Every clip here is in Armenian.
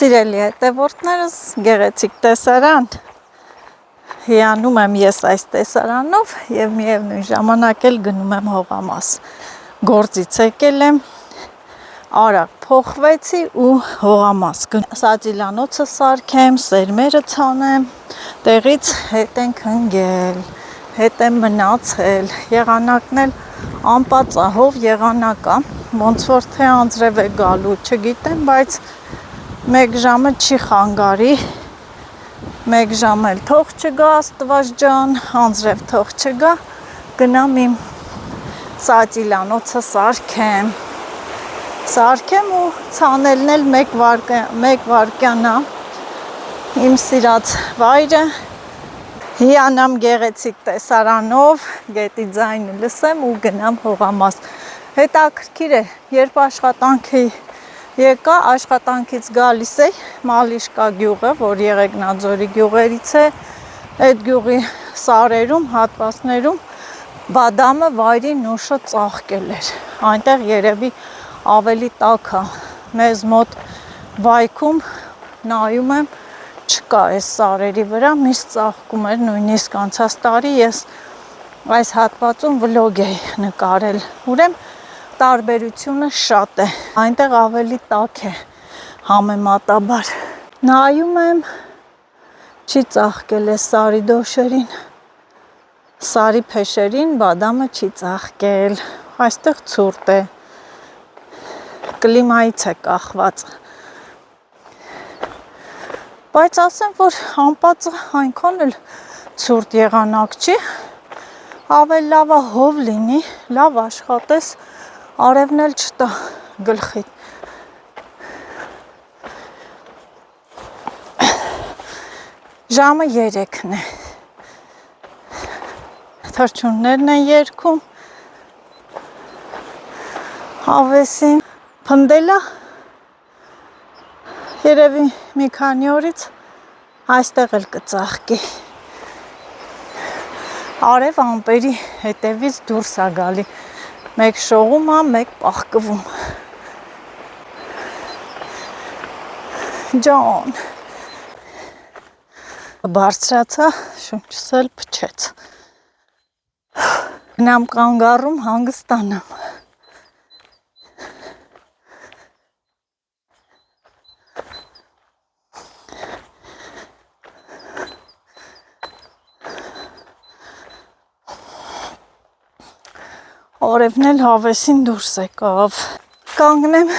Սիրելի հետևորդներս, գեղեցիկ տեսարան, հիանում եմ ես այս տեսարանով և միևնույն ժամանակ էլ գնում եմ հողամաս, գործից եկել եմ, արագ փոխվեցի ու հողամաս սածիլանոցը սարքեմ, սերմերը ցանեմ, տեղից հետ ենք ընկել, հետ եմ մնացել, եղանակն էլ անպածահով եղանակ է, ոնց որ թե անձրև է գալու, չգիտեմ, բայց մեկ ժամը չի խանգարի, մեկ ժամ էլ թող չգա Աստված ջան, անձրև թող չգա, գնամ իմ սածիլանոցը սարքեմ ու ցանելն էլ մեկ վարկյան է, իմ սիրած վայրը, հիանամ գեղեցիկ տեսարանով, գետի ձայնը լսեմ ու գնամ հողամաս, հետաքրքիր է, երբ աշխատանքի եկա, աշխատանքից գալիս էի, Մալիշկա գյուղը, որ Եղեգնաձորի գյուղերից է, այդ գյուղի սարերում, հատվածներում բադամը վայրի նուշը ծաղկել էր, այնտեղ երևի ավելի տաք է, մեզ մոտ վայքում նայում եմ, չկա այս սարերի վրա, միշտ ծաղկում էր, նույնիսկ անցած տարի ես այս հատվածում վլոգ էի նկարել, ուրեմն տարբերությունը շատ է, այնտեղ ավելի տաք է համեմատաբար, նայում եմ, չի ծաղկել է սարի դոշերին, սարի փեշերին բադամը չի ծաղկել, այստեղ ցուրտ է, կլիմայից է կախված, բայց ասեմ, որ անպածը այնքան էլ ցուրտ եղանակ չի, ավելի լավ է հով լինի, լավ աշխատես, արևն էլ չտա գլխի, ժամը 3-ն է, թռչուններն են երգում, հավեսին փնդելա, երևի մի քանի օրից այստեղ էլ կծաղկի, արև ամպերի հետևից դուրս է գալի, մեկ շողում է, մեկ պաղկվում, ջան, բարձրացա, շունչս էլ փչեց, գնամ կանգառում հանգստանամ, արևն էլ հավեսին դուրս եկավ, կանգնեմ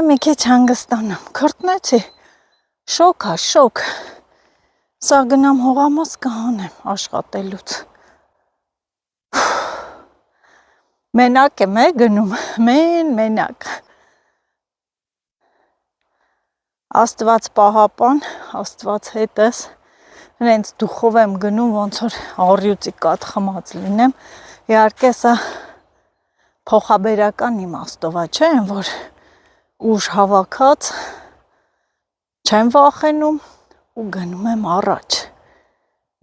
մի քիչ հանգստանամ, քրտնեցի, շոկ է, շոկ, սա գնամ հողամաս կհանեմ աշխատելուց, մենակ եմ գնում, մենակ, Աստված պահապան, Աստված հետս, հենց դուխով եմ գնում, ոնց որ առյուծի կաթ խմած լինեմ, իհարկե սա փոխաբերական իմաստով է, չէ, որ ուժ հավաքած չեմ վախենում ու գնում եմ առաջ,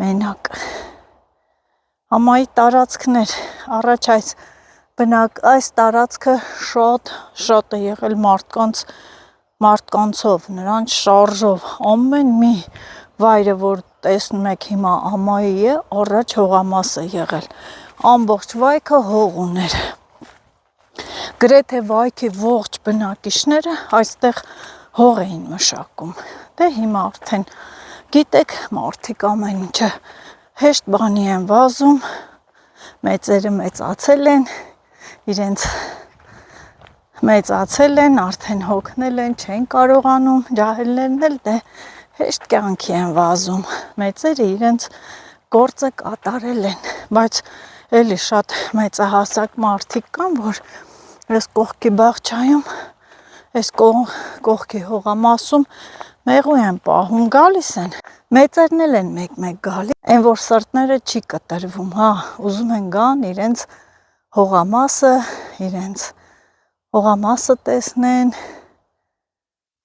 մենակ, համայի տարածքներ, առաջ այս տարածքը շատ է եղել մարդկանցով, նրանց շարժով, ամեն մի վայրը, որ տեսնում եք հիմա ամայի է, առաջ հողամաս է եղել, ամբողջ վայքը հող ուներ, գրեթե վայքի ողջ բնակիչները այստեղ հող էին մշակում, դե հիմա արդեն գիտեք մարդիկ ամեն ինչը հեշտ բանի են վազում, մեծերը մեծացել են, իրենց մեծացել են, արդեն հոգնել են, չեն կարողանում, ջահելներն էլ դե հեշտ կյանքի են վազում, մեծերը իրենց գործը կատարել են, բայց էլի շատ մեծահասակ մարդիկ կան, որ այս կողքի բաղչայում, այս կողքի հողամասում մեղու են պահում, գալիս են, մեծերն էլ են մեկ-մեկ գալի, այն որ սրտները չի կտրվում, հա, ուզում են գան իրենց հողամասը տեսնեն,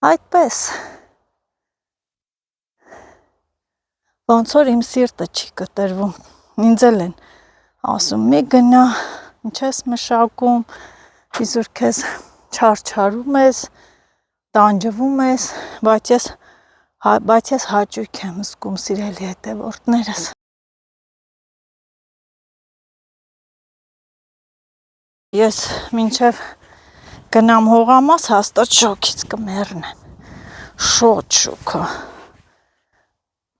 այդպես, ոնց որ իմ սիրտը չի կտրվում, ինձ էլ են ասում, մի գնա, ինչ ես մշակում, իզուր քեզ չարչարում ես, տանջվում ես, բայց ես հաճույք եմ զգում սիրելի հետևորդներս։ Ես մինչև գնամ հողամաս հաստատ շոքից կմեռնեմ, շոտ շոքա,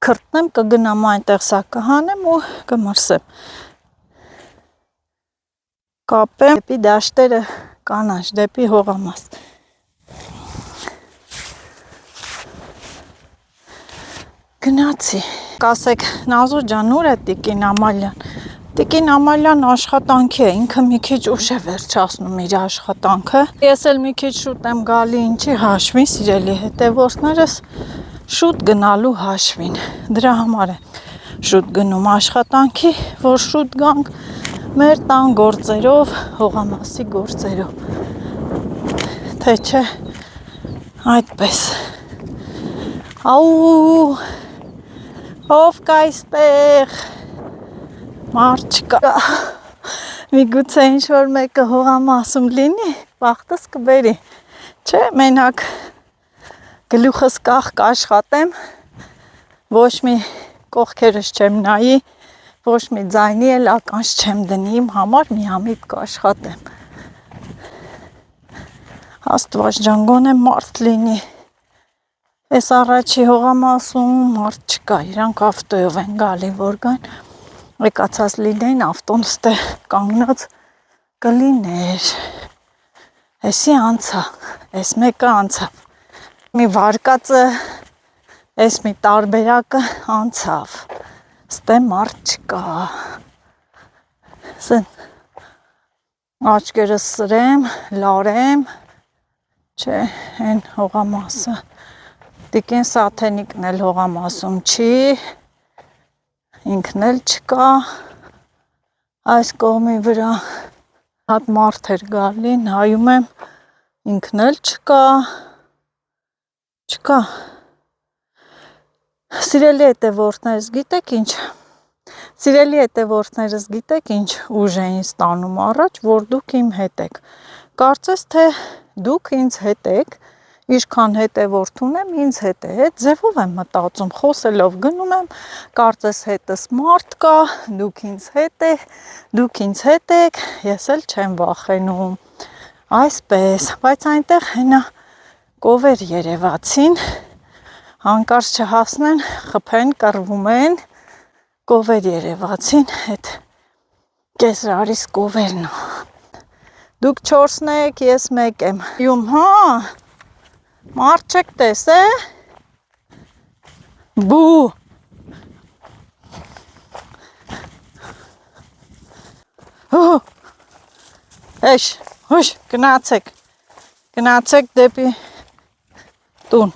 քրտնեմ կգնամ այնտեղ սա կհանեմ ու կմրսեմ, կապեմ դեպի դաշտերը կանաչ, դեպի հողամաս։ Գնացի, կասեք Նազո ջան, ուր է Տիկին Ամալյան։ Տիկին Ամալյան աշխատանքի է, ինքը մի քիչ ուշ է վերջացնում իր աշխատանքը։ Ես էլ մի քիչ շուտ եմ գալի, ինչի հաշվին, սիրելի հետևորդներս, շուտ գնալու հաշվին։ Դրա համար է շուտ գնում աշխատանքի, որ շուտ գանք մեր տան գործերով, հողամասի գործերով։ Թե չէ այդպես։ Աու, ով կա այստեղ։ Մարդ չկա։ Միգուցե ինչ-որ մեկը հողամասում լինի, բախտս կբերի։ Չէ, մենակ գլուխս կախ կաշխատեմ, ոչ մի կողքերս չեմ նայի, ոչ մի ձայնի էլ ականջ չեմ դնի, իմ համար միամիտ կաշխատեմ։ Աստված ջան, գոնե մարդ լինի։ Այս առաջի հողամասում մարդ չկա, իրանք ավտոյով են գալի, որ գան, եկացած լինեին ավտոն ստե կանգնած կլիներ, էսի անցա, էս մեկը անցավ, մի վարկածը, էս մի տարբերակը անցավ, ստե մարդ չկա, սեն աչկերս սրեմ, լարեմ, չէ, են հողամասը, Տիկին Սաթենիկն էլ հողամասում չի, ինքն էլ չկա, այս կողմի վրա հատ մարդ էր գալի, նայում եմ, ինքն էլ չկա, Սիրելի հետևորդներս, գիտեք ինչ, սիրելի հետևորդներս, գիտեք ինչ ուժ է ինձ տանում առաջ, որ դուք իմ հետ եք, կարծես թե դուք ինձ հետ եք, Ինչքան հետևորդ ունեմ, ինձ հետ է, այդ ձևով եմ մտածում, խոսելով գնում եմ, կարծես հետս մարդ կա, դուք ինձ հետ եք, ես էլ չեմ վախենում, այսպես, բայց այնտեղ հենա կովեր երևացին, հանկարծ չհասնեն, խփեն, կռվում են, կովեր երևացին, այդ կեսրարիս կովերն է, դուք 4-ն եք, ես 1 եմ, յում, հա, մարդ չեք տեսե, բու, էշ, հուշ, գնացեք դեպի տուն,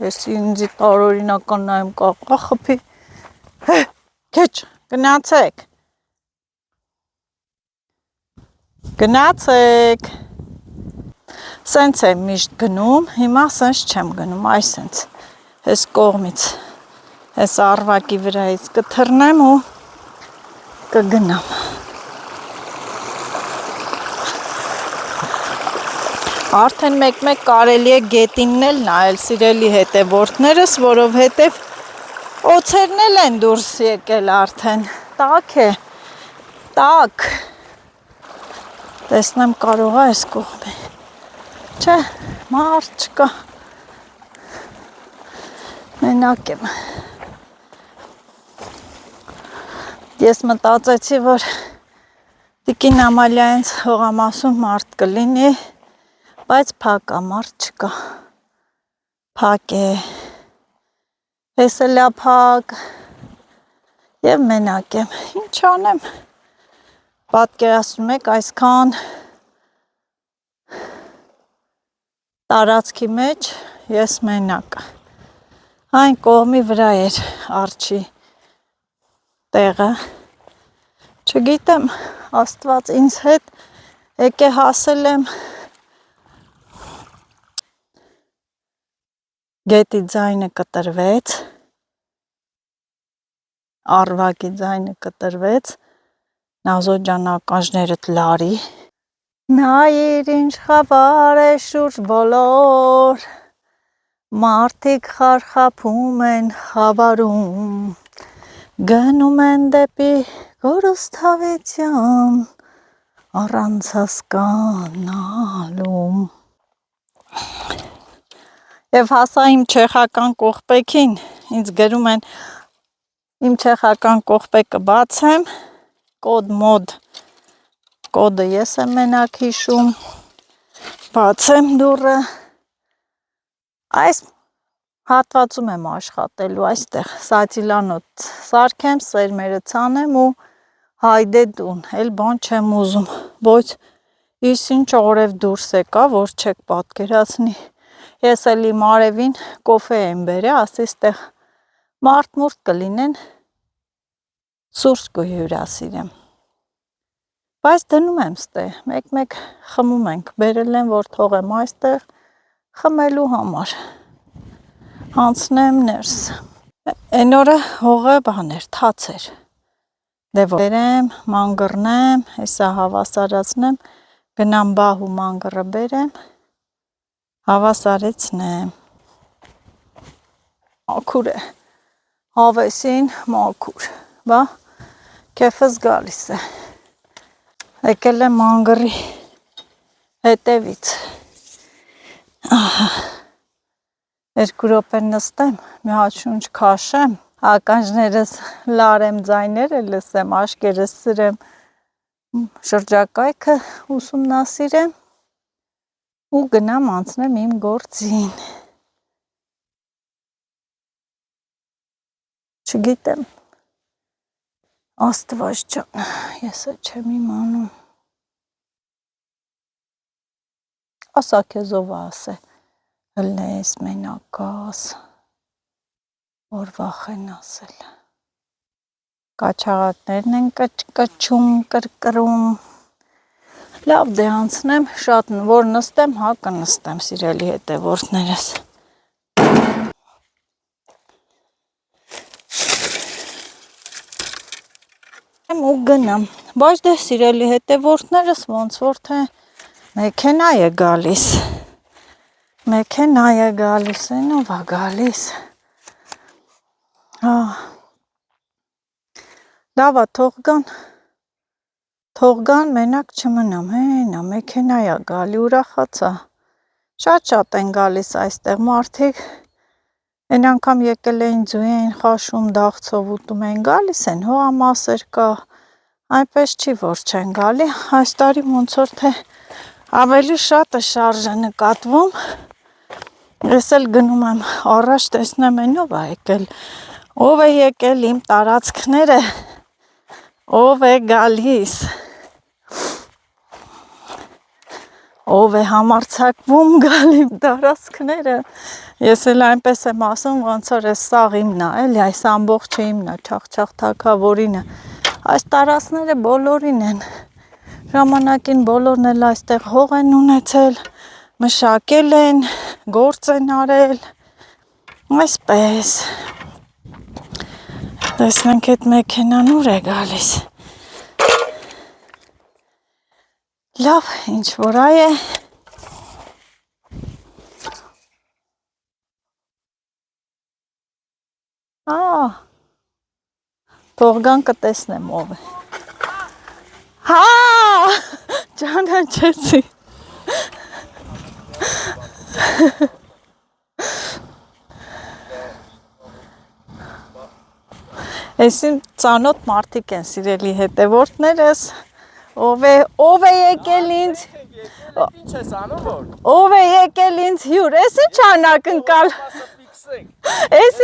ես ինձի տարօրինական նայում կաղա խփի, քեչ, գնացեք, սենց եմ միշտ գնում, հիմա սենց չեմ գնում, այս սենց, ես կողմից, ես արվակի վրայից կթռնեմ ու կգնամ։ Արդեն մեկ-մեկ կարելի է գետինն էլ նայել, սիրելի հետևորդներս, որովհետև օձերն էլ են դուրս եկել արդեն, տաք է, տաք, տեսնեմ կարող է այս կողմի, չէ, մարդ չկա, մենակ եմ, ես մտածեցի, որ Տիկին Ամալյանց հողամասում մարդ կլինի, բայց փակ է, մարդ չկա, փակ է, ես էլ է փակ և մենակ եմ, ինչ անեմ, պատկերացնում եք այսքան տարածքի մեջ ես մենակ, այն կողմի վրա էր արջի տեղը, չգիտեմ, Աստված ինձ հետ եկե հասել եմ գետի ձայնը կտրվեց, արվակի ձայնը կտրվեց, Նազո ջան ականջներդ լարի, նայիր ինչ խավար է շուրջ բոլոր, Մարդիկ խարխափում են խավարում, գնում են դեպի գորոստավեցյան, առանց հասկանալու։ Եվ հասա իմ չեխական կողպեքին, ինձ գրում են իմ չեխական կողպեկը բացեմ, կոդ մոդ, կոդը ես եմ մենակ հիշում, բացեմ դուռը, այս հատվածում եմ աշխատելու, այստեղ սատիլանոց սարքեմ, սերմերը ցանեմ ու հայդե տուն, էլ բան չեմ ուզում, ոչ իս ինչ օրև դուրս եկա, որ չեք պատկերացնի, ես էլ իմ արևին կոֆե եմ բերե, ասես տեղ մարդ-մուրդ կլինեն, սուրճ կհյուրասիրեմ, բայց դնում եմ ստե, մեկ-մեկ խմում ենք, բերել եմ, որ թողեմ այստեղ խմելու համար, հանցնեմ ներս, են օրը հողը բաներ, թաց էր, դե որ բերեմ, մանգռնեմ, հեսա հավասարացնեմ, գնամ բահ ու մանգռը բերեմ, հավասարեցնեմ, մաքուր է, հավեսին մաքուր, բա, կեֆս գալիս է, եկել եմ մանգռի հետևից, երկու րոպե նստեմ, մի հատ շունչ քաշեմ, ականջներս լարեմ, ձայները լսեմ, աշկերս սրեմ, շրջակայքը ուսումնասիրեմ ու գնամ անցնեմ իմ գործին։ Չգիտեմ, Աստված ջան, ես չեմ իմանում։ Ասա քեզ ով ասե, հլնես, մենակաս, որ վախենաս էլ։ Կաչաղակներն են կչկչում, կրկրում։ Լավ դե անցնեմ, շատ որ նստեմ, հա կնստեմ, սիրելի հետևորդներս։ Ու գնամ, բայց դե սիրելի հետևորդներս ոնց որ թե մեքենա է գալիս, այնով է գալիս, լավա թող գան մենակ չմնամ, հենա մեքենա է գալի, ուրախացա, շատ են գալիս այստեղ մարդիկ, են անգամ եկել էին ձու էին խաշում, դաղցով ուտում էին, գալիս են, հողամասեր կա, այնպես չի որ չեն գալի, այս տարի ոնց որ թե ավելի շատ է շարժը նկատվում, ես էլ գնում եմ առաջ տեսնեմ են ով է եկել իմ տարածքները, ով է գալիս, ով է համարձակվում գալ իմ տարածքները, ես էլ այնպես եմ ասում, ոնց որ ես սաղ իմն է, էլի այս ամբողջը իմն է, չախ թագավորինը, այս տարածքները բոլորին են, ժամանակին բոլորն էլ այստեղ հող են ունեցել, մշակել են, գործ են արել, այսպես, տեսնենք այդ մեքենան ուր է գալիս, լավ, ինչ որ այ է, թողգան կտեսնեմ ով է, հա, ճանաչեցի, ես իմ ծանոթ մարդիկ են սիրելի հետևորդներս, ով է եկել ինձ, ով է եկել ինձ հյուր, ես ինչ անակնկալ, ես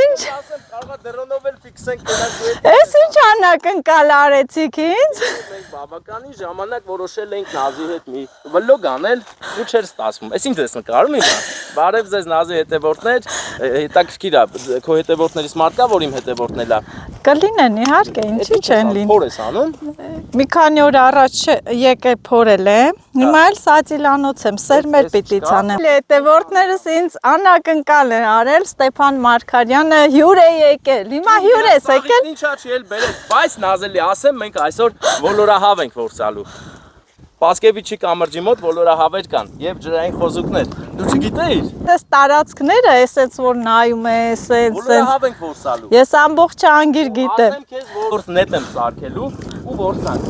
ինչ անակնկալ արեցիք ինձ, մենք բավականին ժամանակ որոշել ենք Նազի հետ մի վլոգ անել ու չէր ստացվում, ես ինչ ես նկարում իմ, բարև ձեզ Նազի հետևորդներ, հետաքրքիր է, քո հետևորդներից մարդ կա, որ իմ հետևորդն էլ է, կլինեն իհարկե, ինչի չեն լինի, փոր ես անում, մի քանի օր առաջ եկել փորել եմ, հիմա էլ սատիլանոց եմ, սերմեր պիտի ցանեմ, հետևորդներս ինձ անակնկալ են արել, Ստեփան Մարգարյանը հյուր է եկել, հիմա հյուր ես եկել, ինչա չի էլ բերել, բայց Նազելի ասեմ, մենք այսօր ոլորահավ ենք որսալու, Պասկևիչի կամրջի մոտ ոլորահավեր կան եւ ջրային խոզուկներ։ Դու չգիտեիր։ Այս տարածքները, էսենց որ նայում ես, էսենց Ոլորահավ ենք որսալու։ Ես ամբողջ անգիր գիտեմ։ Ասեմ քեզ, որ նետ եմ սարքելու ու որսանք։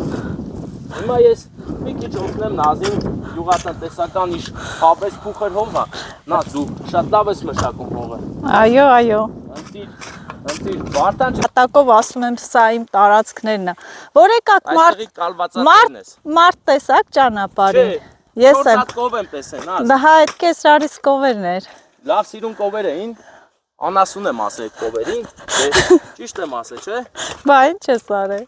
Հիմա ես մի քիչ օգնեմ Նազին յուղատնտեսական իշ հավես փուխր հողա։ Նա դու շատ լավ ես մշակում հողը։ Այո։ Ընտիր, Վարդան Հատակով ասում եմ, սա իմ տարածքներն է։ Որ եկաք այստեղի կալվածատերն ես։ մարդ տեսակ ճանապարհին։ Ես եմ։ 4 հատ կով եմ տեսեն, աս։ Դա հա այդ քեզ ռարիս կովերն էր։ Լավ սիրուն կովեր էին։ Անասուն եմ ասել այդ կովերին։ Ճիշտ եմ ասել, չէ՞։ Բա ինչ ես արել։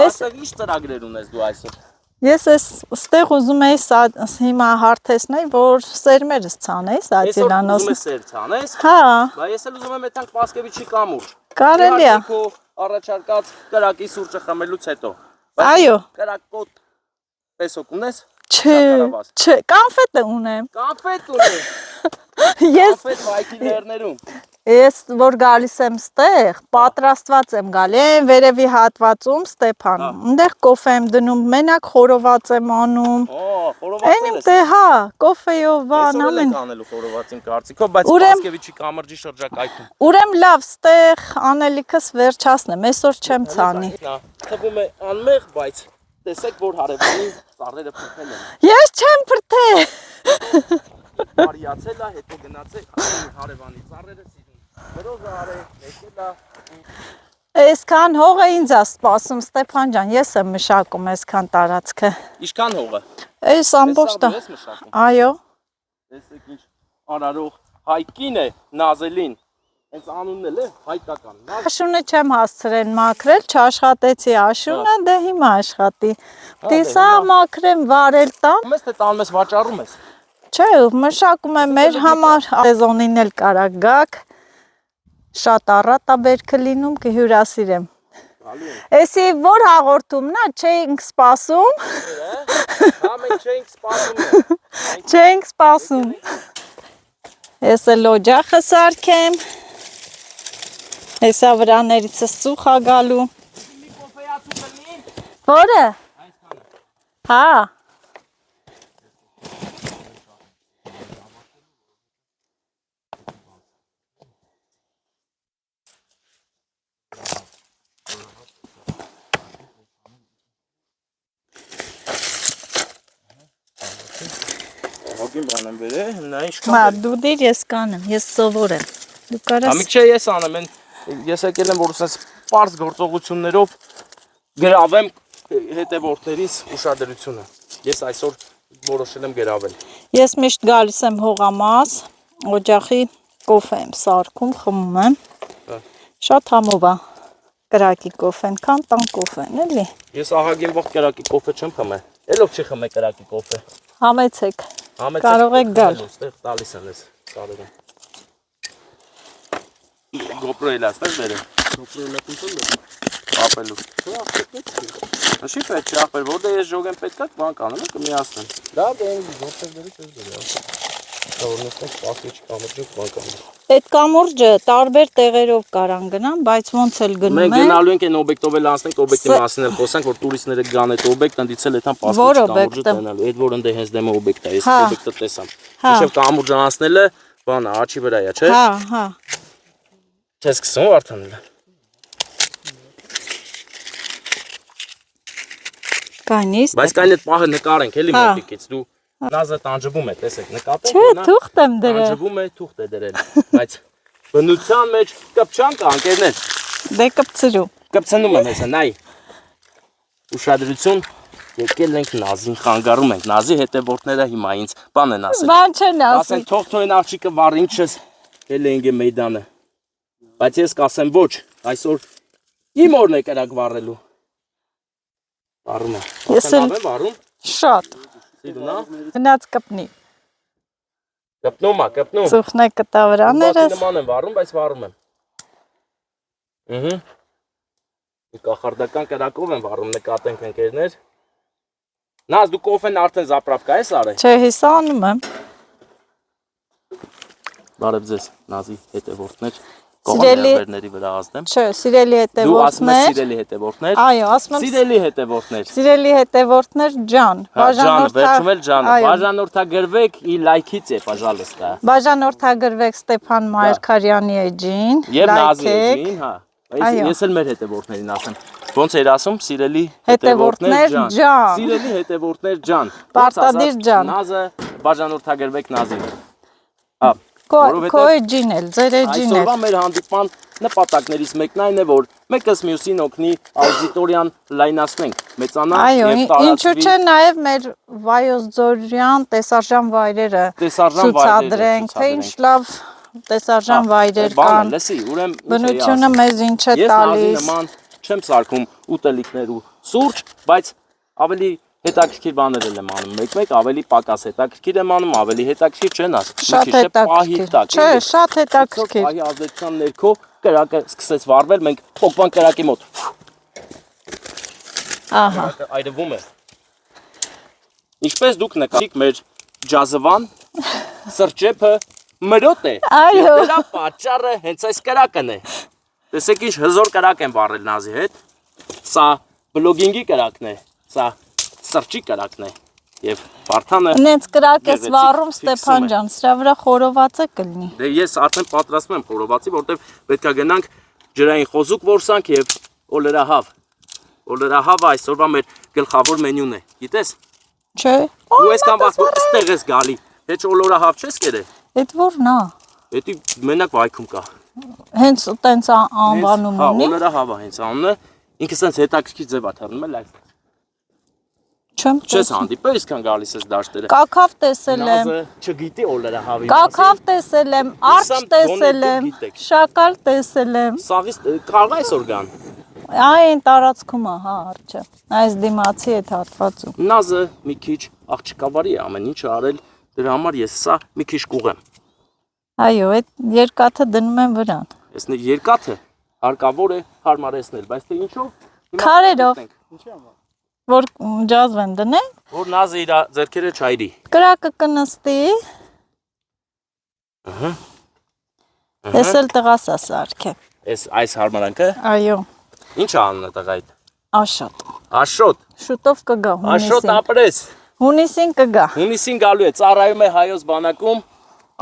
Այստեղ ինչ ծրագրեր ունես դու այսօր։ Ես այստեղ ուզում էի հիմա հարթեսնել, որ սերմերս ցանեի սատիլանոս։ Այսօր ուզում ես սեր ցանես։ Հա։ Բա ես էլ ուզում եմ այդտեղ Պասկևիչի կամուրջ։ Կարելի է։ Քո առաջարկած կրակի սուրճը խմելուց հետո։ Այո։ Կրակոտ պեսոկ ունես։ Չէ, կանֆետ ունեմ։ Կանֆետ ունեմ։ Ես Կանֆետ վայքի լերներում։ Ես որ գալիս եմ ստեղ, պատրաստված եմ գալի, այն վերևի հատվածում Ստեփան, այնտեղ կոֆե եմ դնում, մենակ խորոված եմ անում։ Խորոված եմ դե հա, կոֆեյով բան ամեն։ Ես անելու խորովածին կարծիքով, բայց Պասկևիչի կամրջի շրջակայքում։ Ուրեմն լավ, ստեղ անելիքս վերջացնեմ, այսօր չեմ ցանի։ Թվում է անմեղ, բայց տեսեք որ հարևանի ծառերը փրկել են։ Ես չեմ փրկել։ Մարիացել է, հետո գնացել հարևանի ծառերը սիրուն։ Գրոզը արել, եկել է։ Այսքան հողը ինձ է սպասում Ստեփան ջան, ես եմ մշակում այսքան տարածքը։ Ինչքան հողը։ Այս ամբողջ տա։ Այո։ Տեսեք ինչ արարող հայկին է Նազելին։ Հենց անունն էլ է հայկական։ Աշունը չեմ հասցրել մաքրել, չաշխատեցի աշունը, դե հիմա աշխատի։ Դեսա մաքրեմ, վարել տամ։ Մեզ թե տանում ես վաճառում ես։ Չէ, մշակում եմ մեր համար, սեզոնին էլ կարակ գաք։ Շատ առատ է բերքը լինում, կհյուրասիրեմ։ Էսի որ հաղորդումն է, չէինք սպասում։ Հա, մենք չէինք սպասում։ Չէինք սպասում։ Ես էլ օջախը սարքեմ։ Հեսա վրաներիցս ծուխ է գալու։ Որը։ Հա։ Հոգին բան եմ բերել, նա ինչ կա։ Մա դու դիր ես կանեմ, ես սովոր եմ։ Դու կարաս։ Ամիք չէ ես անեմ, ես եկել եմ որ ասես պարզ գործողություններով գրավեմ հետևորդներիս ուշադրությունը։ Ես այսօր որոշել եմ գրավել։ Ես միշտ գալիս եմ հողամաս, օջախի կոֆե եմ սարքում, խմում եմ։ Շատ համով է կրակի կոֆեն, քան տան կոֆեն, էլի։ Ես ահագին ողջ կրակի կոֆե չեմ խմել։ Էլով չի խմել կրակի կոֆե։ Համեցեք։ Կարող եք գալ։ Ստեղ տալիս են ես ծառերը։ GoPro-ը ստեղ բերեմ։ GoPro-ը կունտում ապելու։ Ինչի՞ պետք է ապել, որտեղ ես ժոգեմ պետք է բան կանեմ, կմիացնեմ։ Դա դե գործեր դերից ես բերել։ Թողնենք Պասկևիչի կամրջը բան կանեմ։ Այդ կամուրջը տարբեր տեղերով կարան գնան, բայց ոնց էլ գնում են։ Մենք գնալու ենք այն օբյեկտով էլ անցնենք, օբյեկտի մասին էլ խոսանք, որ տուրիստները գան այդ օբյեկտ, ընդից էլ այդան Պասկևիչի կամուրջը տենալու։ Այդ որ ընդե հենց դեմը օբյեկտ է, ես օբյեկտը տեսամ։ Ինչեւ կամուրջը անցնելը, բանը աչի վրա է, չէ՞։ Հա։ Չես սկսում արդեն։ Կանից։ Բայց կային այդ պահը նկարենք էլի մոտիկից, դու Նազը տանջվում է, տեսեք, նկատեք։ Չէ, թուղթ եմ դրել։ Տանջվում է, թուղթ է դրել, բայց բնության մեջ կպչան կա անկերներ։ Դե կպցրու։ Կպցնում եմ հեսա, նայ։ Ուշադրություն, եկել ենք Նազին խանգարում ենք, Նազի հետևորդները հիմա ինձ բան են ասել։ Բան չեն ասել։ Ասեն թող թողին աղջիկը վառ ինչս էլ ենք մեյդանը։ Բայց ես կասեմ ոչ, այսօր իմ օրն է կրակ վառելու։ Վառում է։ Ես էլ վառում։ Շատ։ Սիրուն է։ Գնաց կպնի։ Կպնում է, կպնում։ Ծուխն է կտա վրաներս։ Նման եմ վառում, բայց վառում եմ։ Կախարդական կրակով եմ վառում, նկատենք ընկերներ։ Նազ դու կոֆեն արդեն զապրավկա ես արել։ Չէ, հիսա անում եմ։ Բարև ձեզ, Նազի հետևորդներ։ Կողմերների վրա ազդեմ։ Չէ, սիրելի Դու ասում ես հետևորդներ։ սիրելի հետևորդներ։ Այո, ասում եմ Սիրելի հետևորդներ։ սիրելի հետևորդներ, ջան, Վերջում էլ ջանը։ Բաժանորդագրվեք ի լայքից է, пожалуйста։ Բաժանորդագրվեք Ստեփան Մայրքարյանի էջին, Եվ Նազի լայքեք։ էջին, հա։ Այո։ Ես էլ մեր հետևորդներին ասեմ։ Ոնց էր ասում, սիրելի Հետևորդներ ջան։ Սիրելի հետևորդներ ջան։ Պարտադիր ջան։ Նազը բաժանորդագրվեք Նազին։ Հա։ Քո էջին էլ, ձեր էջին էլ։ Այսօրվա մեր հանդիպման նպատակներից մեկն այն է, որ մեկս մյուսին օգնի աուդիտորիան լայնացնենք, մեծանա Այո, եւ ինչու՞ չէ նաև մեր Վայոց Ձորյան տեսարժան վայրերը ցուցադրենք, թե ինչ լավ տեսարժան վայրեր կան։ Լսի, ուրեմն Բնությունը մեզ ինչ է ես Նազի տալիս։ նման չեմ սարքում ուտելիքներ ու սուրճ, բայց ավելի հետաքրքիր բաներ եմ անում, մեկ-մեկ ավելի պակաս հետաքրքիր եմ անում, ավելի հետաքրքիր չեն ասում։ Շատ հետաքրքիր։ Չէ, շատ հետաքրքիր։ Պահի ազդեցության ներքո կրակը սկսեց վառվել, մենք փոկվան կրակի մոտ։ Ահա։ Այրվում է։ Ինչպես դուք նկատեք, մեր ջազվան սրճեփը մրոտ է։ Այո։ Եվ դրա պատճառը հենց այս կրակն է։ Տեսեք ինչ հզոր կրակ են վառել Նազի հետ։ Սա բլոգինգի կրակն է։ Սա սրճի կրակն է եւ Վարդանը Նենց կրակ ես վառում Ստեփան ջան, սրա վրա խորովածը կլինի։ Դե ես արդեն պատրաստում եմ խորովածի, որտեվ պետքա գնանք ջրային խոզուկ որսանք եւ օլերահավ։ Օլերահավը այսօրվա մեր գլխավոր մենյուն է, գիտես։ Չէ։ Դու այսքան վաղ այստեղ ես գալի։ Հեչ օլերահավ չես կերե։ Էդ որն է։ Էդի մենակ վայքում կա։ Հենց տենց անվանում Հա, ունի։ օլերահավը հենց անունը, ինքը սենց հետաքրքիր ձև է թռնում էլ այս։ Չեմ Չես հանդիպել, իսկան գալիս ես դաշտերը։ Կակավ տեսել եմ։ Նազը չգիտի օլերահավի Կակավ տեսել եմ, արջ տեսել եմ, շակալ տեսել եմ։ Սաղից կարող է այսօր գան։ Այն տարածքում է, հա, արջը։ Այս դիմացի այդ հատվածում։ Նազը մի քիչ աղջկավարի է ամեն ինչը արել, դրա համար ես սա մի քիչ կուղեմ։ Այո, այդ երկաթը դնում եմ վրան։ Այս երկաթը հարկավոր է հարմարեցնել, բայց թե ինչով։ Քարերով։ Որ ջազվեն դնենք։ Որ Նազը իր ձեռքերը չայրի։ Կրակը կնստի։ Ահա։ Ես էլ տղաս է սարքե։ Այս հարմարանքը։ Այո։ Ինչ է անունը տղայիդ։ Աշոտ։ Աշոտ։ Շուտով կգա Աշոտ հունիսին։ ապրես։ Հունիսին կգա։ Հունիսին գալու է, ծառայում է հայոց բանակում,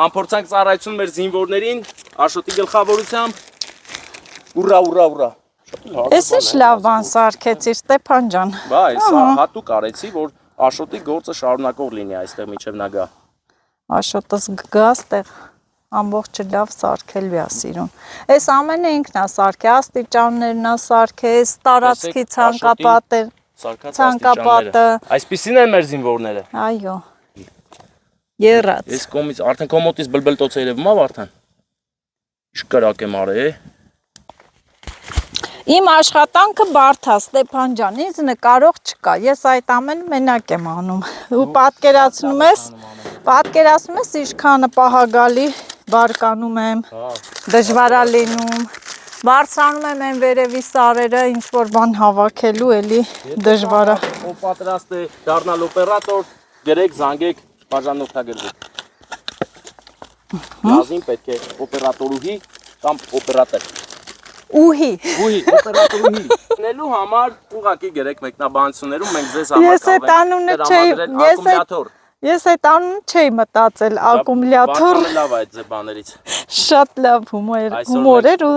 անփորձանք ծառայություն մեր զինվորներին, Աշոտի գլխավորությամբ։ Ուրա, ուրա, ուրա։ Ես ինչ լավ բան սարքեցիր Ստեփան ջան։ Բայ, սա հատուկ արեցի, որ Աշոտի գործը շարունակող լինի այստեղ միջև նա գա։ Աշոտս գա ստեղ ամբողջը լավ սարքելու է սիրուն։ Այս ամենը ինքն է սարքե, աստիճաններն է սարքե, տարածքի ցանկապատը, ցանկապատը։ Այսպիսին են մեր զինվորները։ Այո։ Եռած։ Այս կողմից արդեն կոմոտից բլբլտոց է երևում, արդեն։ Ինչ կրակ եմ արել, Իմ աշխատանքը բարդ է Ստեփան ջան, ինձ նկարող չկա։ Ես այդ ամենը մենակ եմ անում։ Ու պատկերացնում ես ինչքանը պահագալի բարկանում եմ, դժվար է լինում։ Բարձրանում եմ այն վերևի սարերը, ինչ որ բան հավաքելու էլի դժվար է։ Ով պատրաստ է դառնալ օպերատոր, գրեք, զանգեք, բաժանորդագրվեք։ Նազին պետք է օպերատորուհի կամ օպերատոր։ Ուհի։ Ուհի, օպերատորուհի։ Նելու համար ուղակի գրեք մեկնաբանություններում մենք ձեզ համար Ես այդ անունը չէի մտածել, ակումուլյատոր։ Բանը լավ այդ ձե բաներից։ Շատ լավ հումոր էր ու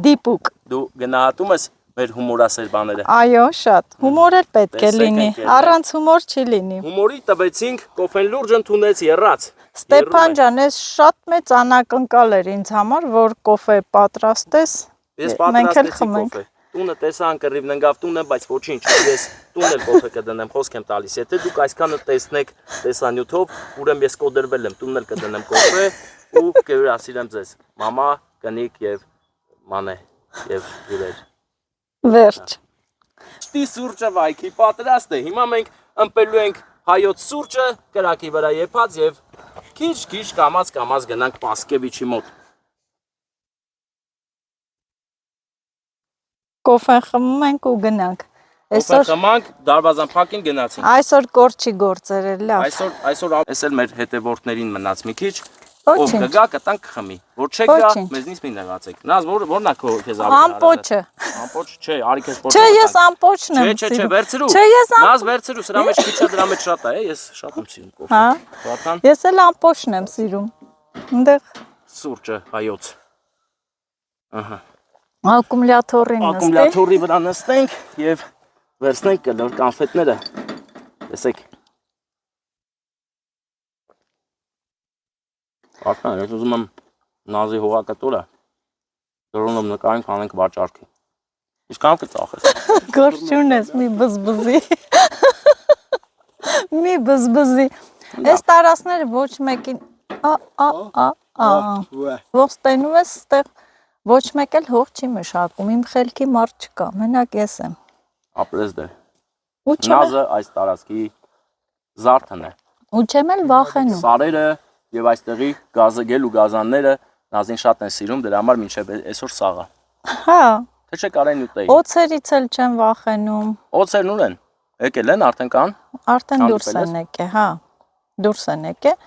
դիպուկ։ Դու գնահատում ես մեր հումորասեր բաները։ Այո, շատ։ Հումոր էլ պետք է լինի, առանց հումոր չի լինի։ Հումորի տվեցինք, կոֆեն լուրջ ընդունեց եռած։ Ստեփան ջան, ես շատ մեծ անակնկալ էր ինձ համար, որ կոֆե պատրաստես։ Ես պատրաստեցի կոֆե։ Տունը տեսան կռիվն ընկավ տունը, բայց ոչինչ, ես տուն էլ կոֆե կդնեմ, խոսք եմ տալիս։ Եթե դուք այսքանը տեսնեք տեսանյութով, ուրեմն ես կոդրվել եմ, տունն էլ կդնեմ կոֆե ու կհյուրասիրեմ ձեզ։ Մամա, կնիկ եւ մանե եւ հյուրեր։ Վերջ։ Ստի սուրճը վայքի պատրաստ է։ Հիմա մենք ըմպելու ենք հայոց սուրճը կրակի վրա եփած եւ քիչ կամած գնանք Պասկևիչի մոտ։ Կոֆե խմում ենք ու գնանք։ Կոֆե խմանք, դարբազան փակին գնացինք։ Այսօր կորչի գործեր է լավ։ Այսօր էս էլ մեր հետևորդներին մնաց մի քիչ, Ով Ոչինչ։ կգա կտանք խմի։ Որ չեք գա, Ոչինչ։ մեզնից մի նեղացեք։ Նազ որն է քո քեզ ավելի Ամպոչը։ Ամպոչ չէ, արի քեզ փոքր։ Չէ, ես ամպոչն եմ Չէ, սիրում։ վերցրու։ Չէ, ես Նազ վերցրու, սրա մեջ քիչ է, դրա մեջ շատ է, ես շատ եմ սիրում կոֆե։ Հա։ Վատան Ես էլ ամպոչն եմ սիրում։ Այնտեղ սուրճը հայոց։ Ահա։ ակումուլյատորին նստի։ Ակումուլյատորի վրա նստենք եւ վերցնենք կլոր կոնֆետները։ Տեսեք։ Արտան, ես ուզում եմ Նազի հողակտորը դրոնով նկարենք անենք վաճառքի։ Ինչքան կծախես։ Գործ չունես մի բզբզի։ Մի բզբզի։ Այս տարածները ոչ մեկին ողջ տենում ես ստեղ ոչ մեկ էլ հող չի մշակում, իմ խելքի մարդ չկա, մենակ ես եմ։ Ապրես դե։ Ու չեմ Նազը այս տարածքի զարդն է։ ու չեմ էլ վախենում։ Սարերը եւ այստեղի գազգել ու գազանները Նազին շատ են սիրում, դրա համար մինչեւ այսօր սաղա։ Հա, Թե չէ կարեն ուտեի։ օծերից էլ չեմ վախենում։ Օծերն ուր են։ Եկել են արդեն կան։ Արդեն դուրս են եկել, հա։ Դուրս են եկել։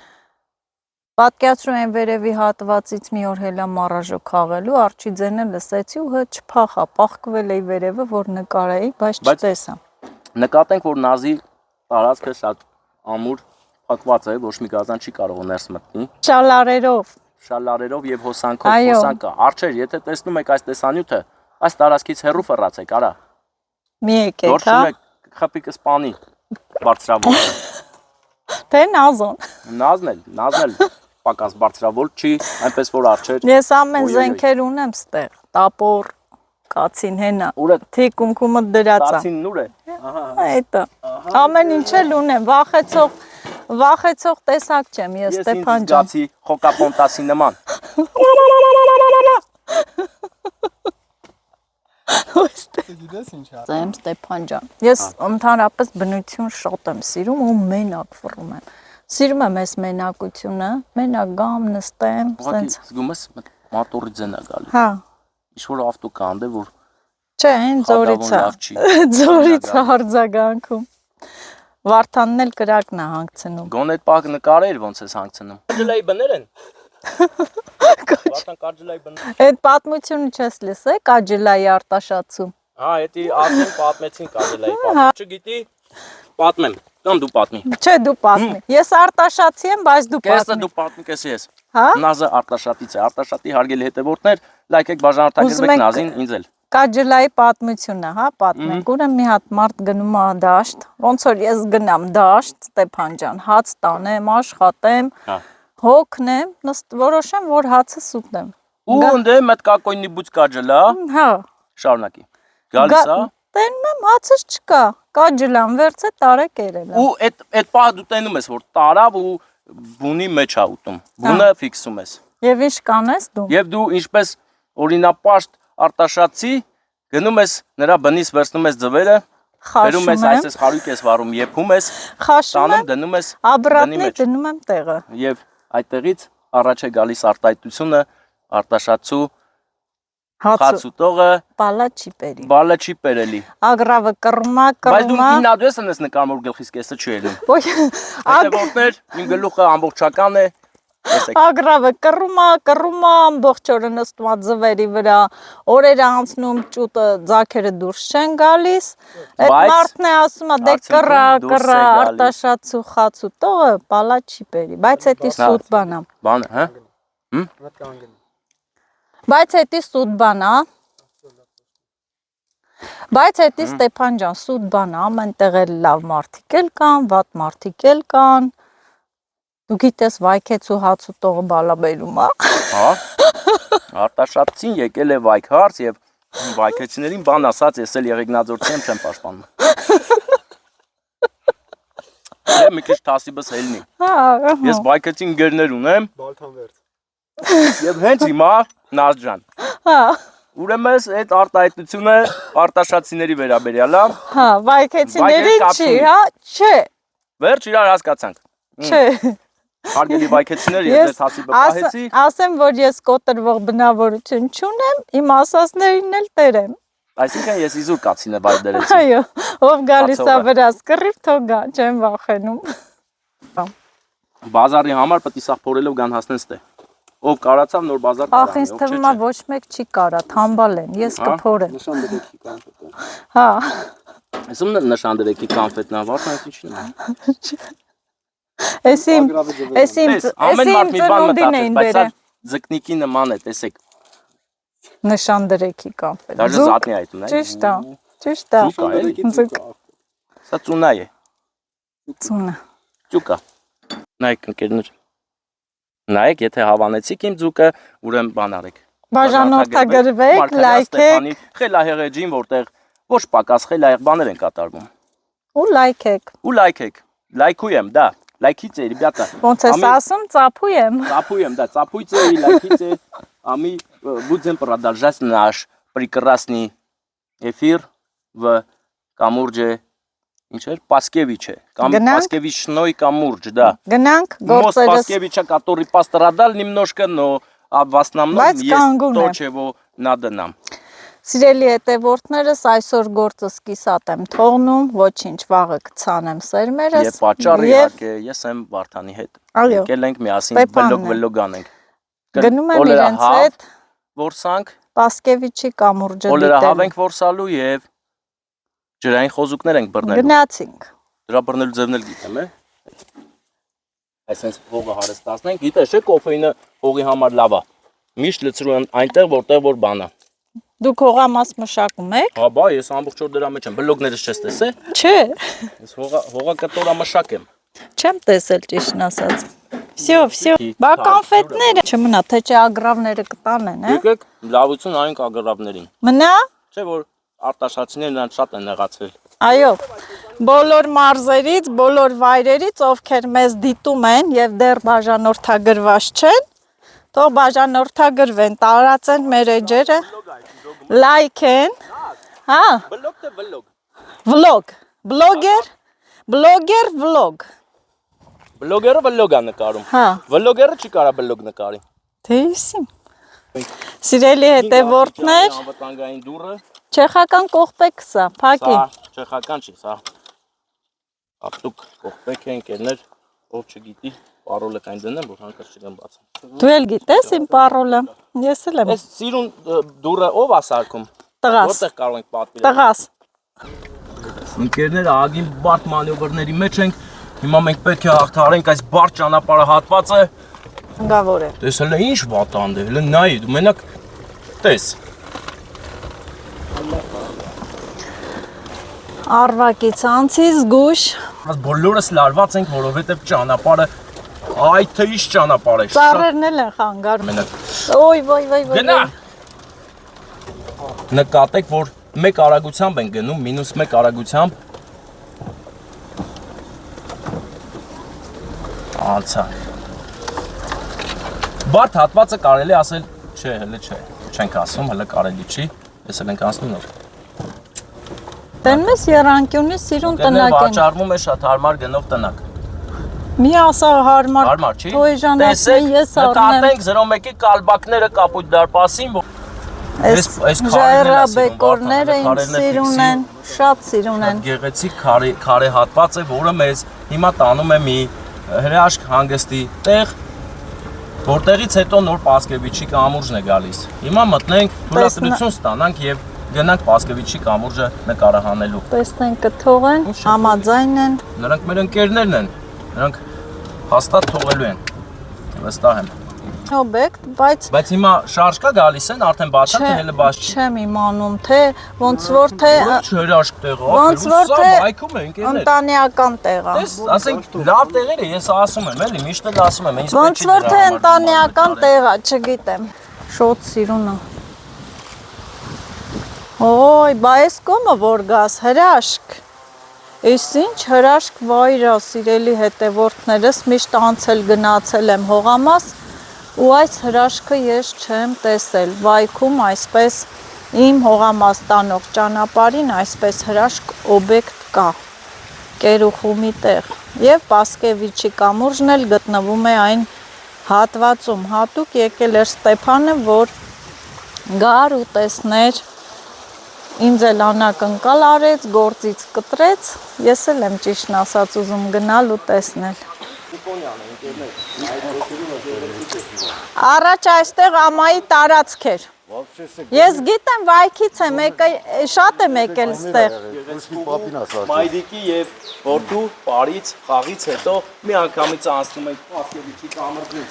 Պատկերացրու են վերևի հատվածից մի օր հելա մարաժո քաղելու, արջի ձենը լսեցի ու հը չփախա, պախկվել էի վերևը, որ նկարեի, բայց չտեսա։ Նկատենք, որ Նազի տարածքը շատ ամուր փակված է, ոչ մի գազան չի կարող ներս մտնի։ Շալարերով։ Շալարերով եւ հոսանքա։ Արջեր, եթե տեսնում եք այս տեսանյութը, այս տարածքից հեռու ֆռացեք, արա։ Մի եկեք, հա։ Դորսում եք խփի կսպանի բարձրավոլը։ Թե Նազոն։ Նազն էլ պակաս բարձրավոլ չի, այնպես որ արջեր։ Ես ամեն զենքեր ունեմ ստեղ, տապոր, կացին հենա։ Ուր է Թիկունքումը դրած է։ Կացինն ուր է։ Ահա։ Այդա։ Ամեն ինչ էլ ունեմ, վախեցող տեսակ չեմ, ես Ստեփան ջան։ Ես ինձ զգացի խոկապոնտասի նման։ Գիտես ինչ է։ Ձեմ Ստեփան ջան։ Ես ընդհանրապես բնություն շատ եմ սիրում ու մենակ ֆռում եմ։ Սիրում եմ այս մենակությունը, մենակ գամ, նստեմ, Ուղղակի զգում ես մատորի ձեն է գալի։ Հա։ Ինչ որ ավտոկան դե որ Չէ, այն ձորից է։ Ձորից է արձագանքում։ Վարդանն էլ կրակն է հանգցնում։ Գոն այդ պակ նկարեր ոնց ես հանգցնում։ Կարջլայի բներ են։ Վարդան կարջլայի բներ։ Այդ պատմությունը չես լսել, Կաջլայի արտաշացում։ Հա, էդի ասեն պատմեցին կարջլայի պատմը։ Չգիտի, պատմեմ։ Կամ դու պատմի։ Չէ, դու պատմի։ Ես արտաշացի եմ, բայց դու Կեսը պատմի։ դու պատմի, կեսը ես։ Հա։ Նազը արտաշատից է, արտաշատի հարգելի հետևորդներ, լայքեք, բաժանորդագրվեք Նազին, ինձ էլ։ Կաջլայի պատմությունը, հա, պատմենք։ Ուրեմն մի հատ մարդ գնում է դաշտ, ոնց որ ես գնամ դաշտ, Ստեփան ջան, հաց տանեմ, աշխատեմ, Հա։ հոգնեմ, որոշեմ, որ հացս ուտեմ։ Ու ընդ մտ կակոյնի բուց կարջլա, Հա։ շարունակի։ Գալիս է։ Տենում եմ, հացս չկա։ Կաջլան վերցե տարեք երել։ Ու այդ պահը դու տենում ես, որ տարավ ու բունի մեջ է ուտում։ Բունը ֆիքսում ես։ Եվ ինչ կանես դու։ Եվ դու ինչպես օրինապաշտ արտաշատցի գնում ես նրա բնից վերցնում ես ձվերը, բերում ես այսպես խարույկ ես վառում, եփում ես, տանում դնում ես աբրատնի դնում եմ տեղը։ Եվ այդտեղից առաջ է գալիս արտահայտությունը, արտաշատցու հացուտողը բալը չի պերելի։ Ագրավը կռմա։ Բայց դու ինադու ես անես նկարում որ գլխից կեսը չի ելում։ Հետևորդներ, իմ գլուխը ամբողջական է։ Ագրավը կռմա, ամբողջ օրը նստում է ձվերի վրա, օրերը անցնում, ճուտը ձաքերը դուրս չեն գալիս։ Այդ մարդն է ասում է, դե կռա, արտաշատցու խացուտողը բալա չի պերի, բայց էդի սուտ բան է։ Բան, հա։ Բայց էդի սուտ բան է։ Բայց էդի Ստեփան ջան, սուտ բան է, ամեն տեղ էլ լավ մարդիկ էլ կան, վատ մարդիկ էլ կան։ Դու գիտես վայքեցու հացուտողը բալաբերում է։ Հա։ Արտաշատցին եկել է վայք հարց եւ վայքեցիներին բան ասած, ես էլ եղեգնաձորցի չեմ պաշտպանում։ Դե մի քիչ թասիբս ելնի։ Հա։ Ես վայքեցին գերներ ունեմ։ Բալթան վերց։ Եվ հենց հիմա Նազ ջան։ Հա։ Ուրեմն այդ արտահայտությունը արտաշատցիների վերաբերյալ է։ Հա, վայքեցիների չի, հա, չէ։ Վերջ իրար հասկացանք։ Չէ։ Հարգելի վայքեցիներ, ես ձեր թասիբը պահեցի։ Ասեմ, որ ես կոտրվող բնավորություն չունեմ, իմ ասածներին էլ տերեմ։ Այսինքն ես իզուր կացինը վայր դրեցի։ Այո, ով գալիս է վրաս կռիվ, թող գա, չեմ վախենում։ Բազարի համար պետք է սա փորելով գան հասնեն ստե։ Ով կարացավ նոր բազար Ախ, ինձ թվում է ոչ մեկ չի կարա, թամբալ են, ես կփորեմ։ Նշան դրեքի կանֆետը։ Հա։ Այսում նշան դրեքի կանֆետնա, վարդան այս ինչի՞ն է։ Էսիմ Ամեն մարդ մի բան ծնունդին մտածեց, էին բայց սա բերել։ ձկնիկի նման է, տեսեք։ Նշան դրեքի կանֆետ։ Դաժե զատնի այդ ունի։ Ճիշտ է, ճիշտ է։ Ձուկ է, էլի։ Ձուկ։ Սա ծունա է։ Ծունը։ Ձուկա։ Նայեք ընկերներ։ Նայեք, եթե հավանեցիք իմ ձուկը, ուրեմն բան արեք։ Բաժանորդագրվեք, լայքեք Խելահեղեջին, որտեղ ոչ պակաս խելահեղ բաներ են կատարվում։ ու լայքեք։ Ու լայքեք։ Լայքույեմ, դա։ Լայքից է, ребята։ Ոնց ես ասում, ծափույեմ։ Ծափույեմ, да, ծափույցը и лайкице. А мы будем продолжать наш прекрасный эфир в Камурже. Инчер Паскевиче. Паскевичной Камурж, да. Գնանք Мост գործերս Паскевича, который пострадал немножко, но в основном Բայց есть կանգուն то, է։ чего надо нам. Սիրելի հետևորդներս, այսօր գործս կիսատ եմ թողնում, ոչինչ, վաղը կցանեմ սերմերս։ Եվ պատճառը իհարկե ես եմ Վարդանի հետ։ Այո։ Եկել ենք միասին Պեպանն է։ վլոգ անենք։ Գնում եմ իրենց հետ Որսանք, Պասկևիչի կամուրջը Օլերը դիտել։ հավենք որսալու եւ ջրային խոզուկներ ենք բռնելու։ Գնացինք։ Դրա բռնելու ձևն էլ գիտեմ, է։ Այսպես հողը հարստացնենք, գիտես չէ, կոֆեինը հողի համար լավ է։ Միշտ լցրու այնտեղ, որտեղ որ բան է։ Դուք հողամաս մշակում եք։ Հա, բա ես ամբողջ օր դրա մեջ եմ, բլոգներս չես տեսե։ Չէ, Ես հողակտորամշակ եմ։ չեմ տեսել ճիշտն ասած։ Всё, բա կոնֆետները չմնա, թե չէ ագրավները կտանեն, հա։ Եկեք լավություն այնք ագրավներին։ Մնա։ Չէ որ արտաշատցիներն նրան շատ են նեղացել։ Այո, բոլոր մարզերից, բոլոր վայրերից, ովքեր մեզ դիտում են եւ դեռ բաժանորդագրված չեն, թող բաժանորդագրվեն, տարածեն մեր էջերը, լայքեն, հա, Բլոգ թե բլոգ։ վլոգ, բլոգեր, վլոգ, Բլոգերը բլոգ է նկարում։ հա, Վլոգերը չի կարա բլոգ նկարի։ թե իսիմ։ Սիրելի հետևորդներ, Անվտանգային դուռը։ չեխական կողպեկ սա, փակի, Սա չեխական չի, սա ապտուկ կողպեկ է ընկերներ, ով չգիտի, պարոլը կային դնեմ, որ հանկարծ չգամ բացեմ։ դու էլ գիտես իմ պարոլը, ես էլ եմ, Այս սիրուն դուռը ով է սարքում։ տղաս, Որտեղ կարող ենք պատվիրել։ տղաս, Ընկերները ագին բարդ մանևրների մեջ ենք։ Հիմա մենք պետք է հաղթահարենք այս բարդ ճանապարհը հատվածը։ հնգավոր է, Տես հələ ինչ վատանդ է, հələ նայ, դու մենակ տես։ արվակից անցի զգուշ, Այս բոլորս լարված ենք, որովհետև ճանապարհը այ թե ինչ ճանապարհ է։ ծառերն էլ են խանգարում, Մենակ ոյ, գնա։ Նկատեք, որ մեկ արագությամբ են գնում, մինուս մեկ արագությամբ։ Անցա։ Բարդ հատվածը կարելի ասել, չէ, հələ չէ, չենք ասում, հələ կարելի չի, ես էլ ենք անցնում նոր։ տենմ ես երանկյունի սիրուն Տնակ տնակ են, վաճառվում է շատ հարմար գնով տնակ։ մի ասա հարմար, Հարմար չի։ թոյժանացնի ես առնեմ, նկատենք 01-ի կալբակները կապույտ դարպասին, այս ժայռաբեկորները իմ սիրուն են, շատ սիրուն են, գեղեցիկ քարե հատված է, որը մեզ հիմա տանում է մի հրաշք հանգստի տեղ, որտեղից հետո նոր Պասկևիչի կամուրջն է գալիս։ Հիմա մտնենք, թույլատրություն ստանանք եւ գնանք Պասկևիչի կամուրջը նկարահանելու։ տեսնենք կթողեն, համաձայն են, Նրանք մեր ընկերներն են, նրանք հաստատ թողելու են, վստահ եմ։ օբյեկտ, բայց Բայց հիմա շարժ կա գալիս են, արդեն բաց է, թե հələ բաց չի։ չեմ իմանում, թե ոնց որ թե Ոչ հրաշք տեղ է, ոնց որ սա թե բայքում է ընկերներ։ ընտանեկան տեղ է, Տես, ասենք լավ տեղեր է, ես ասում եմ, էլի միշտ էլ ասում եմ, ինձ ոնց որ թե ընտանեկան տեղ է, չգիտեմ, շոտ սիրուն է, ոյ, բա ես կոմը որ գաս, հրաշք, Ես ինչ հրաշք վայր է, սիրելի հետևորդներս, միշտ անցել գնացել եմ հողամաս ու այս հրաշքը ես չեմ տեսել, վայքում այսպես իմ հողամաս տանող ճանապարհին այսպես հրաշք օբյեկտ կա, կերուխումի տեղ և Պասկևիչի կամուրջն էլ գտնվում է այն հատվածում, հատուկ եկել էր Ստեփանը, որ գար ու տեսներ Ինձ էլ անակնկալ արեց, գործից կտրեց, ես էլ եմ ճիշտն ասած ուզում գնալ ու տեսնել։ Տիֆոնյան է, ինտերնետ։ Առաջ այստեղ ամայի տարածք էր։ Ես գիտեմ վայքից եմ եկել, շատ եմ եկել ստեղ։ Մայրիկի եւ որդու բարից խաղից հետո մի անգամից անցնում ենք Պասկևիչի կամուրջին։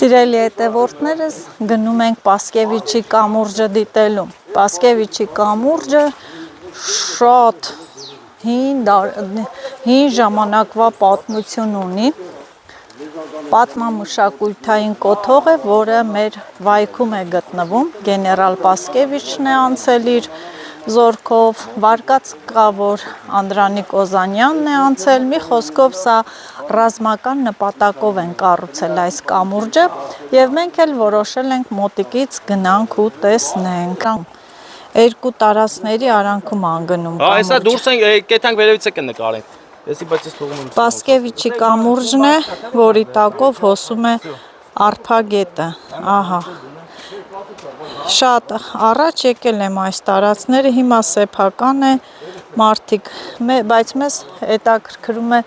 Սիրելի հետևորդներս գնում ենք Պասկևիչի կամուրջը դիտելու։ Պասկևիչի կամուրջը շատ հին ժամանակվա պատմություն ունի։ Պատմամշակութային կոթող է, որը մեր վայքում է գտնվում։ Գեներալ Պասկևիչն է անցել իր զորքով, վարկած կա, որ Անդրանիկ Օզանյանն է անցել։ Մի խոսքով սա ռազմական նպատակով են կառուցել այս կամուրջը եւ մենք էլ որոշել ենք մոտիկից գնանք ու տեսնենք։ Երկու տարածքների արանքում անգնում կամուրջը։ Հեսա դուրս ենք, կեթանք վերևից է կնկարենք։ Եսի բայց ես թողում եմ։ Պասկևիչի կամուրջն է, որի տակով հոսում է Արփագետը, ահա։ Շատ առաջ եկել եմ այս տարածքները, հիմա սեփական է, մարդիկ, բայց մեզ հետաքրքրում է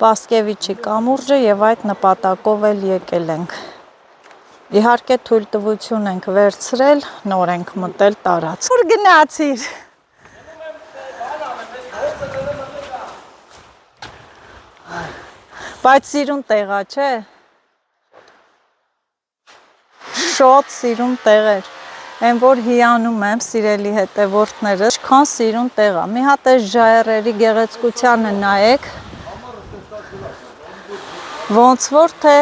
Պասկևիչի կամուրջը եւ այդ նպատակով էլ եկել ենք։ Իհարկե թույլտվություն ենք վերցրել, նոր ենք մտել տարածք։ Ուր գնացիր։ Բայց սիրուն տեղա, չէ։ Շատ սիրուն տեղեր։ Այն որ հիանում եմ, սիրելի հետևորդները, ինչքան սիրուն տեղա։ Մի հատ այս ժայռերի գեղեցկությանը նայեք։ Ոնց որ թե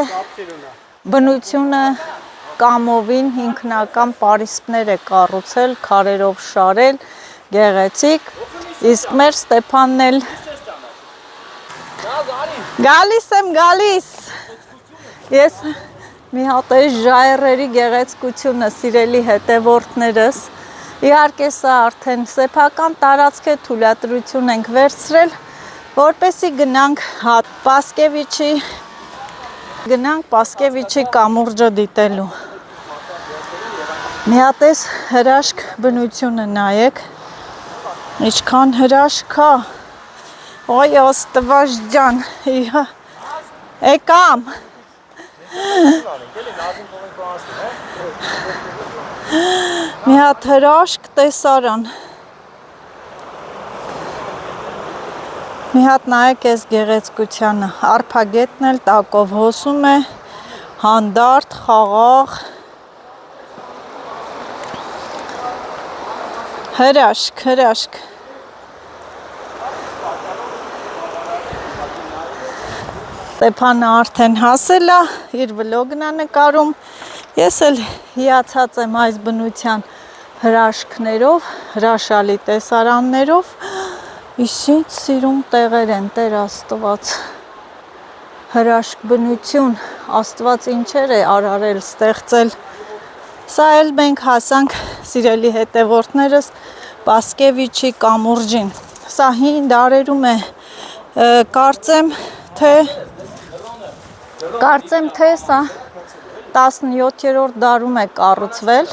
բնությունը կամովին ինքնական պարիսպներ է կառուցել, քարերով շարել, գեղեցիկ։ Իսկ մեր Ստեփանն էլ Գալիս եմ, գալիս։ Ես մի հատ այս ժայռերի գեղեցկությունը, սիրելի հետևորդներս, իհարկե սա արդեն սեփական տարածք է, թույլատրություն ենք վերցրել, որպեսզի գնանք Պասկևիչի կամուրջը դիտելու։ Մի հատ այս հրաշք բնությունը նայեք, ինչքան հրաշք է։ Ոյ Աստված ջան, եկամ։ Մի հատ հրաշք տեսարան։ Մի հատ նայեք այս գեղեցկությանը, Արփագետն էլ տակով հոսում է, հանդարտ, խաղաղ։ Հրաշք, հրաշք։ Ստեփանը արդեն հասել է, իր վլոգն է նկարում, ես էլ հիացած եմ այս բնության հրաշքներով, հրաշալի տեսարաններով, ինչ սիրուն տեղեր են, Տեր Աստված, հրաշք բնություն, Աստված ինչեր է արարել, ստեղծել, սա էլ մենք հասանք, սիրելի հետևորդներս, Պասկևիչի կամուրջին, սա հին դարերում է, կարծեմ թե սա 17-րդ դարում է կառուցվել։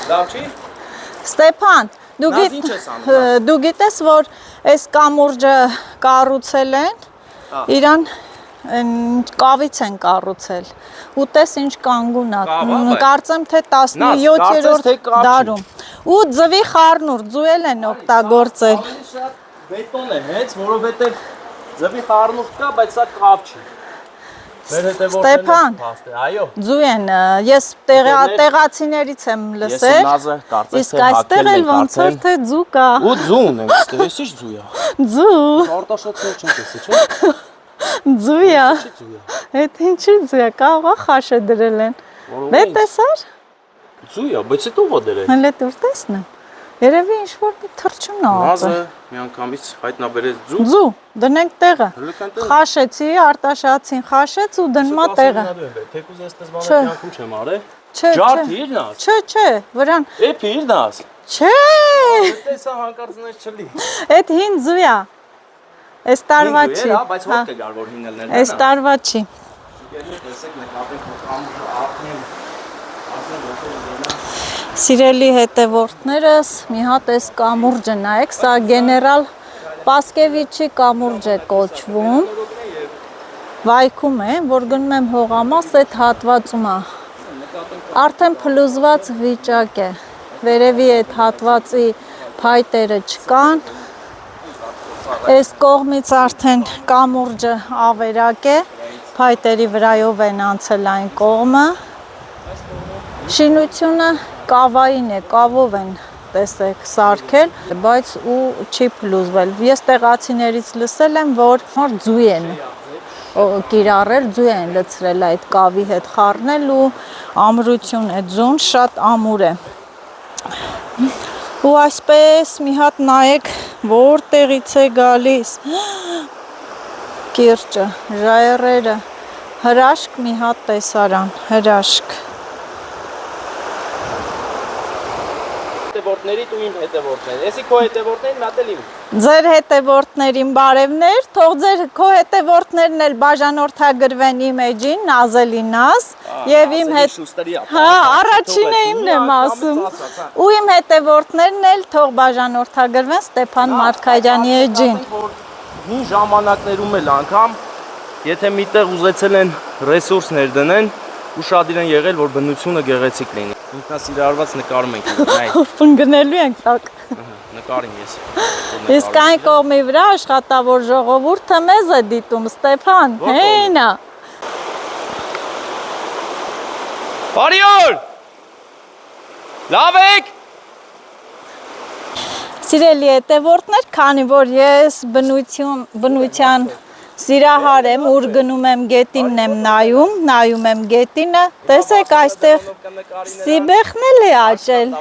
Լավ չի։ Ստեփան, դու գիտես, որ այս կամուրջը կառուցել են, իրան կավից են կառուցել, ու տես ինչ կանգուն է, կարծեմ թե 17-րդ դարում, ու ձվի խառնուրդ, ձուել են օգտագործել։ Բետոն է հենց, որովհետև ձվի խառնուրդ կա, բայց սա կավ չի։ Ստեփան, ձու են, ես տեղացիներից եմ լսել, իսկ այստեղ էլ ոնց որ թե ձու կա։ Ու ձու ունենք, ստես ինչ ձու է։ Ձու։ Արտաշատներ չեն տեսել, չէ։ Ձու է։ Այդ ինչի ձու է, կարող է խաշը դրել են։ Դե տեսար։ Ձու է, բայց էդ ով է դրել։ Հələ դուր տեսնեմ։ Երևի ինչ-որ մի թռչուն է ածը։ Մազը միանգամից հայտնաբերեց ձու։ Ձու, դնենք տեղը։ Խաշեցի, Արտաշատցին խաշեց ու դնմա տեղը։ Թեկուզ էստես բանը կյանքում չեմ արել։ Չէ, Ջարդիրն աս։ Չէ, վրան։ Էփիրն աս։ Չէ։ Տեսա հանկարծներ չլի։ Այդ հին ձու է։ Այս տարվա չի։ Բայց հոտ կգար որ հինելներն են։ Այս տարվա չի։ Սիրելի հետևորդներս, մի հատ այս կամուրջը նայեք, սա գեներալ Պասկևիչի կամուրջ է կոչվում։ վայքում է, որ գնում եմ հողամաս այդ հատվածում է։ Արդեն փլուզված վիճակ է։ Վերևի այդ հատվածի փայտերը չկան։ Այս կողմից արդեն կամուրջը ավերակ է, փայտերի վրայով են անցել այն կողմը։ Շինությունը կավային է, կավով են տեսեք սարքել, բայց ու չի փլուզվել։ Ես տեղացիներից լսել եմ, որ ձու են կիրառել, ձու են լցրել այդ կավի հետ խառնել ու ամրություն է, ձուն շատ ամուր է։ Ու այսպես մի հատ նայեք, որտեղից է գալիս կիրճը, ժայռերը, հրաշք մի հատ տեսարան, հրաշք։ Հետևորդներիդ ու իմ հետևորդներ։ Էսի քո հետևորդներն մատ էլ իմ։ Ձեր հետևորդներին բարևներ, թող ձեր քո հետևորդներն էլ բաժանորդագրվեն իմ էջին, Նազելի Նազ, եւ իմ հետ հա, առաջինը իմն եմ ասում։ Ու իմ հետևորդներն էլ թող բաժանորդագրվեն Ստեփան Մարգարյանի էջին։ Հին ժամանակներում էլ անգամ, եթե միտեղ ուզեցել են ռեսուրսներ դնեն, ուշադիր են եղել, որ բնությունը գեղեցիկ լինի։ Ինքնասիրարված նկարում ենք, նայ։ Ընկնելու ենք տակ։ Նկարին ես։ Իսկ այն կողմի վրա աշխատավոր ժողովուրդը մեզ է դիտում, Ստեփան, հենա։ Բարի օր։ Լավ եք։ Սիրելի հետևորդներ, քանի որ ես բնության սիրահար եմ, ուր գնում եմ գետինն եմ նայում եմ գետինը, տեսեք այստեղ սիբեխն էլ է աճել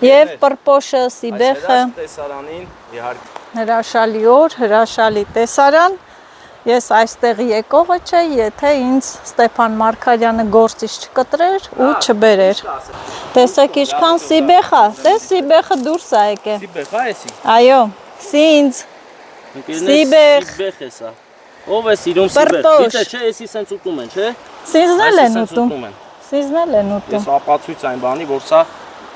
և պրպոշը, սիբեխը, հրաշալի օր, հրաշալի տեսարան, ես այստեղ եկողը չէ, եթե ինձ Ստեփան Մարգարյանը գործից չկտրեր ու չբերեր, տեսեք ինչքան սիբեխ է, տես սիբեխը դուրս է եկե, այո, սինձ, Սիբեխ է սա։ Ով է սիրում սիբեխ։ Գիտե չէ, էսի սենց ուտում են, չէ։ Սինձնել են ուտում։ Սինձնել են ուտում։ Ես ապացույց այն բանի, որ սա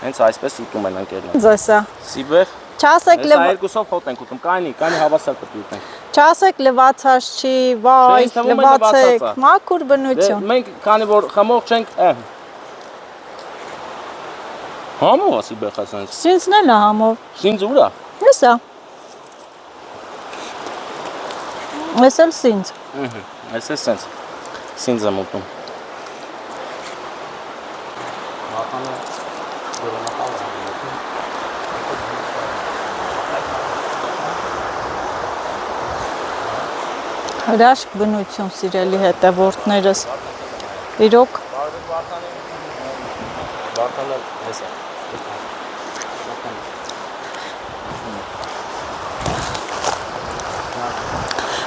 հենց այսպես ուտում են ընկերները։ Ձեսա։ Սիբեխ։ Չասեք Սա երկուսով հոտ ենք ուտում, կանի հավասար կտի ուտենք։ Չասեք լվացած չի, վայ, լվացեք, մաքուր բնություն։ Մենք քանի որ խմող չենք, համով է սիբեխը սենց։ Սինձնել է համով։ Սինձ ուր է։ Հեսա։ Ես էլ սինձ։ Այս է սենց, սինձ եմ ուտում։ Հրաշք բնություն սիրելի հետևորդներս, իրոք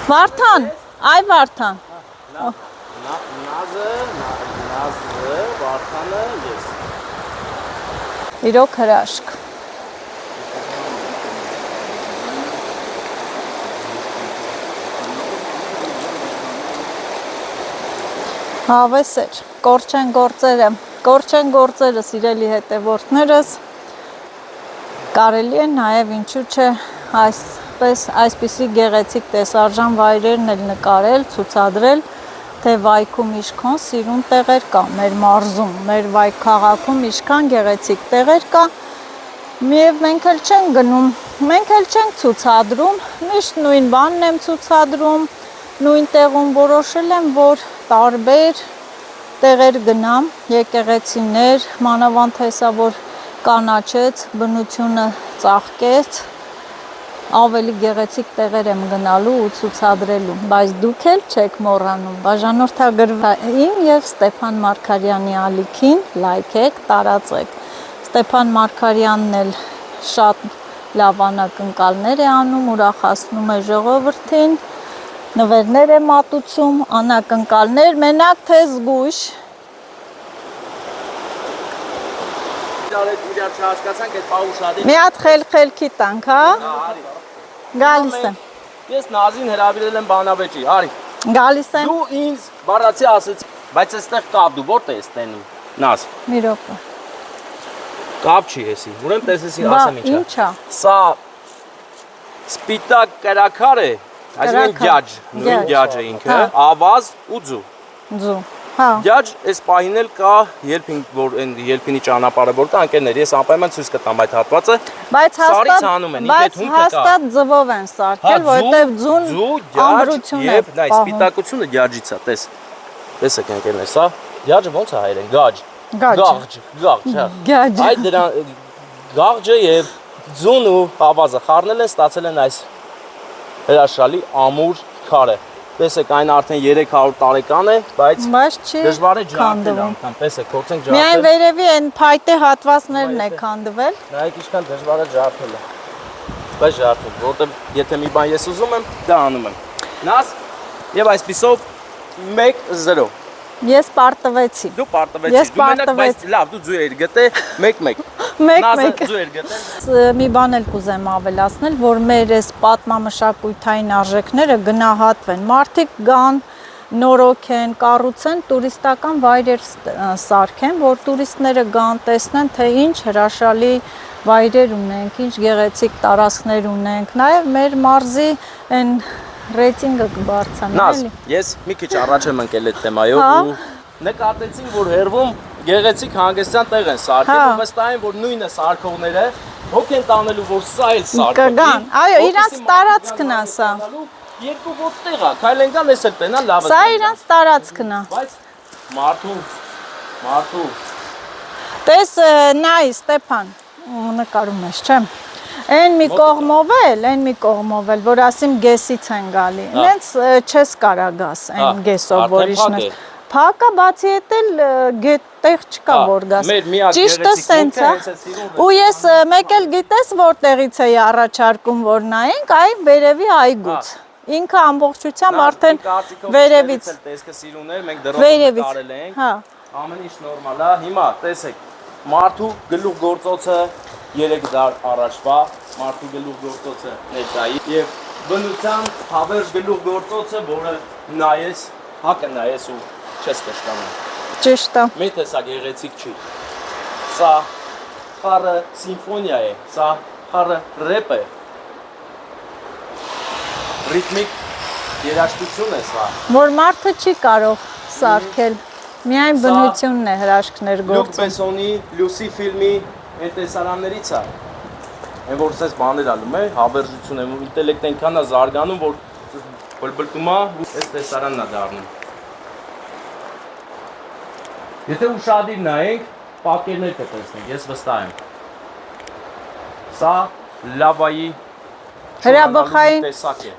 Վարդան, այ Վարդան։ Նազը, Վարդանը, ես։ Իրոք հրաշք։ Հավեսեր, կորչեն գործերը սիրելի հետևորդներս, կարելի է նաև ինչու չէ այսպիսի գեղեցիկ տեսարժան վայրերն էլ նկարել, ցուցադրել, թե վայքում ինչքան սիրուն տեղեր կա, մեր մարզում, մեր վայք քաղաքում ինչքան գեղեցիկ տեղեր կա, միև մենք էլ չենք գնում, մենք էլ չենք ցուցադրում, միշտ նույն բանն եմ ցուցադրում, նույն տեղում որոշել եմ, որ տարբեր տեղեր գնամ, եկեղեցիներ, մանավանդ հեսա, որ կանաչեց, բնությունը ծաղկեց, ավելի գեղեցիկ տեղեր եմ գնալու ու ցուցադրելու, բայց դուք էլ չեք մոռանում, բաժանորդագրվային եւ Ստեփան Մարգարյանի ալիքին լայքեք, տարածեք։ Ստեփան Մարգարյանն էլ շատ լավ անակնկալներ է անում, ուրախացնում է ժողովրդին, նվերներ է մատուցում, անակնկալներ, մենակ թե զգույշ։ Իրար չհասկացանք, այդ պահ ուշադիր։ Մի հատ խելքի տանք, հա։ Գալիս եմ։ Ես Նազին հրավիրել եմ բանավեճի, արի։ Գալիս եմ։ Դու ինձ բառացի ասեց, բայց այստեղ կապ դու որտե ես տենում։ Նազ։ Մի րոպե։ Կապ չի էսի։ Ուրեմն տեսեցի ասեմ ինչա։ Ինչա։ Սա սպիտակ կրակար է, Այսինքն գյաջ, նույն գյաջը ինքը, ավազ ու ձու։ Ձու։ Հա։ Գյաջ այս պահին էլ կա ելփին, որ այն ելփինի ճանապարհը որ կա, ընկերներ, ես անպայման ցույց կտամ այդ հատվածը։ Բայց Սարից հանում են, ինքը հունքը կա։ հաստատ ձվով են սարքել, որովհետև ձուն ամրություն է։ Եվ նայ, սպիտակությունը գյաջից է, տես։ Տեսեք ընկերներ, սա գյաջը ոնց է հայերեն, գաջ։ Գաղջ, հա։ Գյաջ։ Այդ դրա գաղջը եւ ձուն ու ավազը խառնել են, ստացել են այս հրաշալի ամուր քարը։ Տեսեք, այն արդեն 300 տարեկան է, բայց չի դժվար է ջարդել անգամ։ Տեսեք, փորձենք ջարդել։ Միայն վերևի այն փայտե հատվածներն է քանդվել։ Նայեք, ինչքան դժվար է ջարդելը։ Բայց ջարդել, որովհետև եթե մի բան ես ուզում եմ, դա անում եմ։ Նաս եւ այսպիսով 1-0։ Ես պարտվեցի։ Դու պարտվեցի։ Դու մենակ, բայց լավ, դու ձու էիր գտե 1-1։ 1-1 ձու էիր գտե։ Մի բան էլ կուզեմ ավելացնել, որ մեր այս պատմամշակութային արժեքները գնահատվեն։ Մարդիկ գան, նորոգեն, կառուցեն, տուրիստական վայրեր սարքեն, որ տուրիստները գան, տեսնեն, թե ինչ հրաշալի վայրեր ունենք, ինչ գեղեցիկ տարածքներ ունենք, նաև մեր մարզի այն ռեյտինգը կբարձրանա, էլի։ Ես մի քիչ առաջ եմ ընկել այդ թեմայով ու նկատեցին, որ հերվում գեղեցիկ հանգստյան տեղ են սարքել, ու վստահ եմ, որ նույնը սարքողները հոգ են տանելու, որ սա էլ սարքվի։ Կգան, այո, իրանց տարածքն է սա։ Երկու ոտեղ է, քայլեն գան, էս էլ տենան լավ է։ Սա իրանց տարածքն է։ Բայց մարդու Տես նայ Ստեփան, նկարում ես, չէ՞։ Այն մի կողմով էլ, որ ասիմ գեսից են գալի։ Ինձ չես կարա գաս այն գեսով, որ իշնես։ Փակա, բացի հետ էլ տեղ չկա որ գաս։ Ճիշտը սենց է։ Ու ես մեկ էլ գիտես որտեղից էի առաջարկում որ նայենք, այ վերևի այգուց։ Ինքը ամբողջությամբ արդեն վերևից։ Տեսքը սիրուն է, մենք դրոն կարել ենք։ Հա։ Ամեն ինչ նորմալ է։ Հիմա տեսեք, մարդու գլուխ գործոցը 3 դար առաջվա, մարդու գլուխ գործոցը ներկայի եւ բնության հավերժ գլուխ գործոցը, որը նայես, հակը նայես ու չես կշտանում։ Ճիշտ է։ Մեծ է գեղեցիկ չի։ Սա խառը սիմֆոնիա է, սա խառը ռեփ է։ Ռիթմիկ երաժշտություն է սա։ Որ մարդը չի կարող սարքել, միայն բնությունն է հրաշքներ Լյուկ գործում։ Բեսոնի, Լյուսի ֆիլմի այդ տեսարաններից է։ Այն որ սես բաներ ալում է, հավերժություն է, ինտելեկտը այնքան է զարգանում, որ բլբլտում է ու այս տեսարանն է դառնում։ Եթե ուշադիր նայենք, պատկերներ կտեսնենք, ես վստահ եմ։ Սա լավայի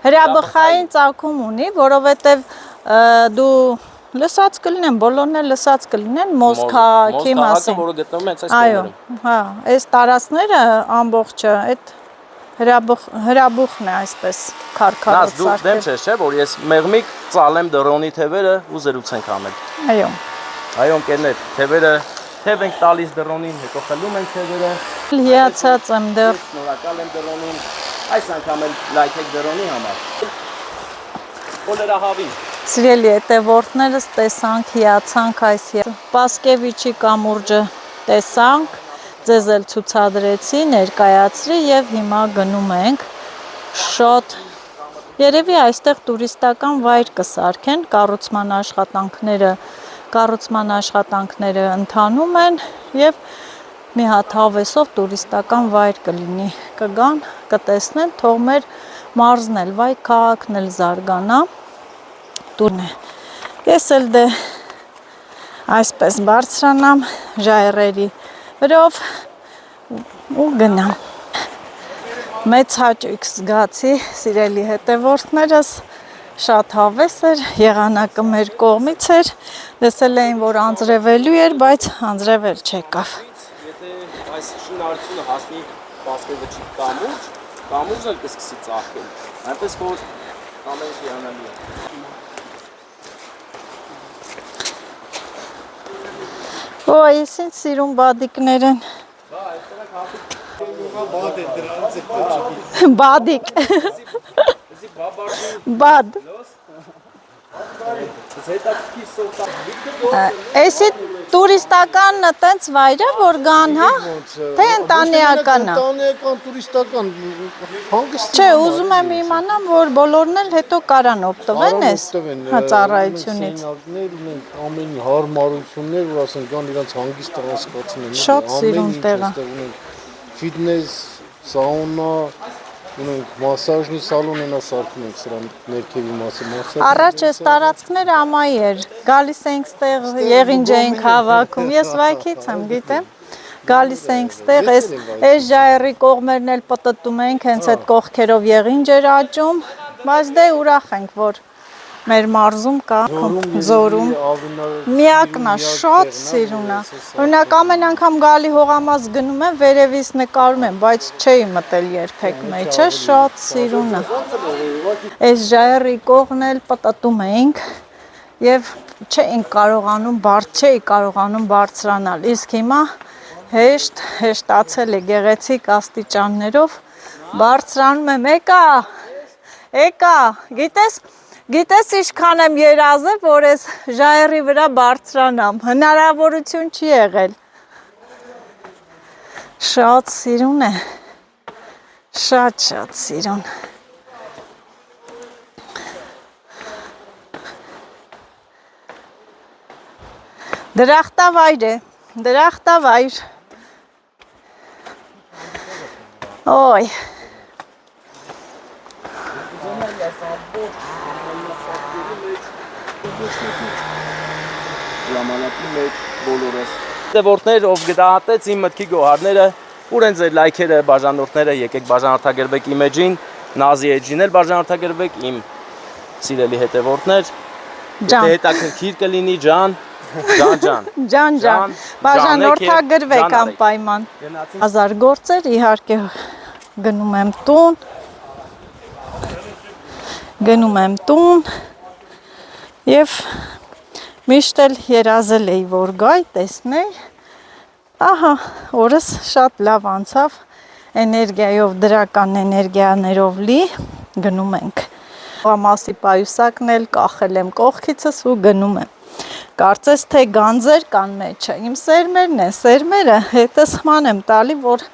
հրաբխային ծագում ունի, որովհետև դու լսած կլինեն, բոլորն էլ լսած կլինեն Մոզ քաղաքի մասին։ Որը գտնվում է հենց այս կողմերում։ Հա, այս տարածքները ամբողջը այդ հրաբուխն է այսպես քարքարոտ սարքել։ Դու դեմ չես, չէ՞, որ ես մեղմիկ ծալեմ դրոնի թևերը ու զրուցենք անել։ Այո։ Այո, ընկերներ, թևերը թև ենք տալիս դրոնին, հետո խլում ենք թևերը։ Հիացած եմ դեռ։ Շնորհակալ եմ դրոնին։ Այս անգամ էլ լայքեք դրոնի համար։ Օլերահավին։ Սիրելի հետևորդներս տեսանք, հիացանք այս Պասկևիչի կամուրջը տեսանք, ձեզ էլ ցուցադրեցի, ներկայացրի եւ հիմա գնում ենք շոտ։ Երևի այստեղ տուրիստական վայր կսարքեն, կառուցման աշխատանքները ընթանում են եւ մի հատ հավեսով տուրիստական վայր կլինի։ Կգան, կտեսնեն, թող մեր մարզն էլ, վայ քաղաքն էլ զարգանա։ Տուրն է։ Ես էլ դե այսպես բարձրանամ ժայռերի վրով ու գնամ։ Մեծ հաճույք զգացի, սիրելի հետևորդներս, շատ հավես էր, եղանակը մեր կողմից էր, լսել էին, որ անձրևելու էր, բայց անձրևել չեկավ։ Եթե այս շինարարությունը հասնի Պասկևիչի կամուրջ էլ կսկսի ծաղկել, այնպես որ ամեն ինչ հիանալի է։ Օ, ես ինձ սիրում բադիկներ են։ Բադիկ։ Բադ։ Էսի տուրիստական տենց վայր է, որ գան, հա? Թե ընտանեկան է։ Ընտանեկան տուրիստական հանգստի։ Չէ, ուզում եմ իմանամ, որ բոլորն էլ հետո կարան օգտվեն էս ծառայությունից։ Ունենք ամեն հարմարություններ, որ ասենք կան իրանց հանգիստը հասկացնեն։ Շատ սիրուն տեղ է։ Ունենք ֆիթնես, սաունա, ունենք մասաժնի սալոն ենա սարքում ենք սրան ներքևի մասը մասաժ։ Առաջ էս տարածքները ամայի էր, գալիս էինք ստեղ եղինջ էինք հավաքում, ես վայքից եմ, գիտեմ, գալիս էինք ստեղ, էս ժայռի կողմերն էլ պտտում էինք, հենց այդ կողքերով եղինջ էր աճում, բայց դե ուրախ ենք, որ մեր մարզում կա Ձորում, միակն է, շատ սիրուն է, օրինակ ամեն անգամ գալի հողամաս գնում եմ, վերևից նկարում եմ, բայց չէի մտել երբեք մեջը, շատ սիրուն է, այս ժայռի կողմն էլ պտտում էինք և չէի կարողանում բարձրանալ, իսկ հիմա հեշտացել է գեղեցիկ աստիճաններով, բարձրանում եմ, եկա, գիտես ինչքան եմ երազել, որ ես ժայռի վրա բարձրանամ, հնարավորություն չի եղել, շատ սիրուն է, շատ սիրուն, դրախտավայր է, դրախտավայր, ոյ, ժամանակի մեջ բոլորս դեպորտներ ով գտահատեց իմ մտքի գոհարները ուր են ձեր լայքերը բաժանորդները եկեք բաժանորդագրվեք իմ էջին Նազի էջին էլ բաժանորդագրվեք իմ սիրելի հետևորդներ եթե հետաքրքիր կլինի ջան բաժանորդագրվեք անպայման հազար գործեր իհարկե գնում եմ տուն և միշտ էլ երազել էի, որ գայի, տեսնեի, ահա, օրս շատ լավ անցավ, էներգիայով, դրական էներգիաներով լի, գնում ենք, ամասի պայուսակն էլ կախել եմ կողքիցս ու գնում եմ, կարծես թե գանձեր կան մեջը, իմ սերմերն են, սերմերը հետս ման եմ տալի, որ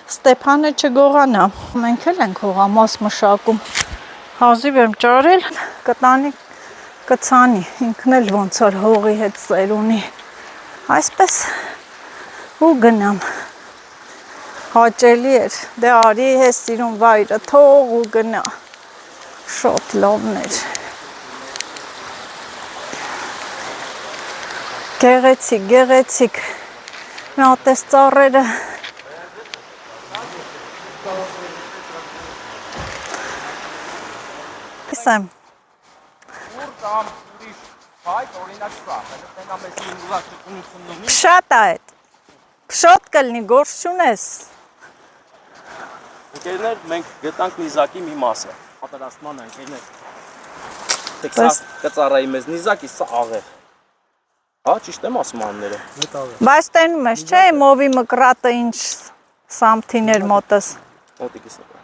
Ստեփանը չգողանա, մենք էլ ենք հողամաս մշակում, հազիվ եմ ճարել, կտանի կցանի, ինքն էլ ոնց որ հողի հետ սեր ունի, այսպես ու գնամ, հաճելի էր, դե արի ես սիրուն վայրը թող ու գնա, շատ լավն էր, գեղեցիկ, մի հատ էս ծառերը, Իսեմ Փշատ է այդ, փշոտ կլնի, գործ չունես Ընկերներ, մենք գտանք նիզակի մի մասը պատրաստման ընկերներ Տեք սա կծառայի մեզ նիզակի, սա աղեղ Հա, ճիշտ եմ ասում անները Բայց տենում ես, չէ, մովի մկրատը ինչ սամթիներ մոտս Մոտիկիս նկար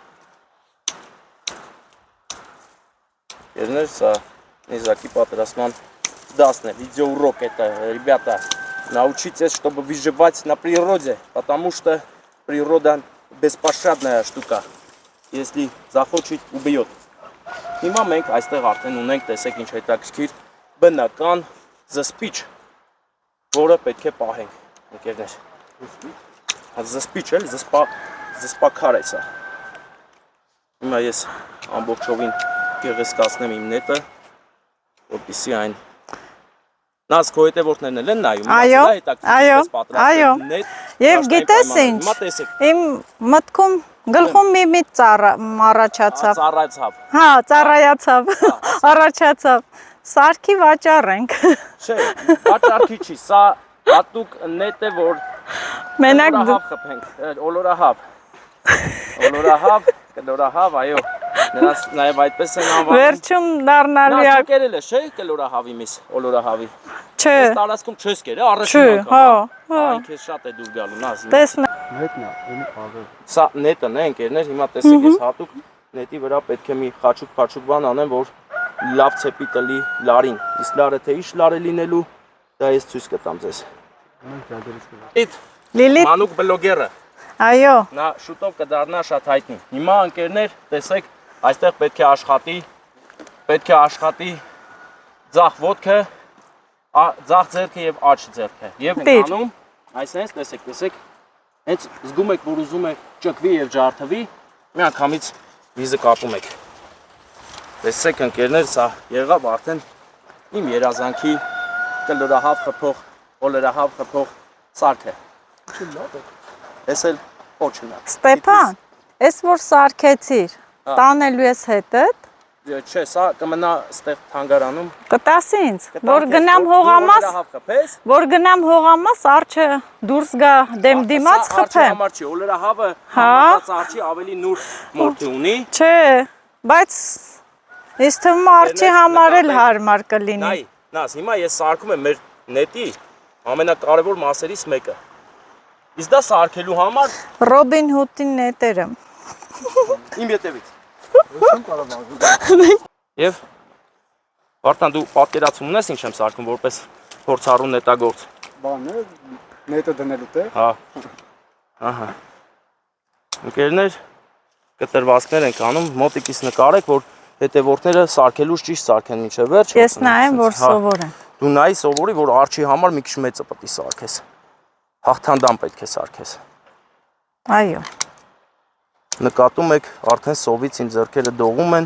Ընկերներ, սա низаки պատրաստման դասն է, видеоурок это, ребята, научитесь, чтобы выживать на природе, потому что природа беспощадная штука, если захочет, убьет. Հիմա մենք այստեղ արդեն ունենք, տեսեք ինչ հետաքրքիր, բնական զսպիչ, որը պետք է պահենք, ընկերներ։ Զսպիչ էլ, զսպաքար է սա։ Հիմա ես ամբողջովին գեղեցկացնեմ իմ նետը, որպեսզի այն Նազ քո հետևորդներն են նայում, այո, և գիտես ինչ, իմ մտքում գլխում մի միտ առաջացավ, հա, ծառայացավ, առաջացավ, սարքի վաճառ ենք, չէ, վաճառքի չի, սա հատուկ նետ է, որ կլորահավ խպենք, կլորահավ, այո, նրանց նաև այդպես են անվանում Վերջում դառնալու Նա չկերել է, չէ, կլորահավի միս, օլորահավի Չէ Ես տարածքում չես կերը, առաջին անգամ Այն քեզ շատ է դուր գալու, նազ Նետն է, Սա նետն է, ընկերներ, հիմա տեսեք ես հատուկ նետի վրա պետք է մի խաչուկ բան անեմ, որ լավ ցեպի տլի լարին։ Իսկ լարը թե ինչ լար է լինելու, դա ես ցույց կտամ ձեզ։ Լիլիթ, Մանուկ բլոգերը, այո, նա շուտով կդառնա շատ հայտնի։ Հիմա ընկերներ, տեսեք, այստեղ պետք է աշխատի ձախ ոտքը, ձախ ձեռքը եւ աջ ձեռքը։ Եվ ընկանում, այսպես տեսեք, հենց զգում եք, որ ուզում եք ճկվի եւ ջարդվի, մի անգամից վիզը կապում եք։ Տեսեք ընկերներ, սա եղավ արդեն իմ երազանքի կլորահավ խփող, օլերահավ խփող սարքը։ Էս էլ ոչնա։ Ստեփան, ես որ սարքեցիր, տանելու ես հետդ, Չէ, սա կմնա ստեղ թանգարանում։ կտաս ինձ, որ գնամ հողամաս, որ գնամ հողամաս, արջը դուրս գա դեմ դիմաց խփեմ։ Արջի համար չի, օլերահավը համատած արջի ավելի նուրբ մորթի ունի։ Չէ, բայց ես թվում արջի համար էլ հարմար կլինի։ Նայ, հիմա ես սարքում եմ մեր նետի ամենակարևոր մասերից մեկը։ Իսկ դա սարքելու համար Ռոբին Հուդի նետերը։ Իմ ետևից։ Եվ Վարդան, դու պատկերացում ունես ինչ եմ սարքում որպես փորձառու նետագործ։ Բան է, նետը դնելու տեղ։ Հա։ Ահա։ Ընկերներ, կտրվածքներ ենք անում, մոտիկից նկարեք, որ հետևորդները սարքելուց ճիշտ սարքեն մինչև վերջ։ Ես նայեմ, որ սովորեմ։ Դու նայի սովորի, որ արջի համար մի քիչ մեծը պետք է սարքես։ Հաղթանդամ պետք է սարքես։ Այո։ Նկատում եք, արդեն սովից իմ ձեռքերը դողում են,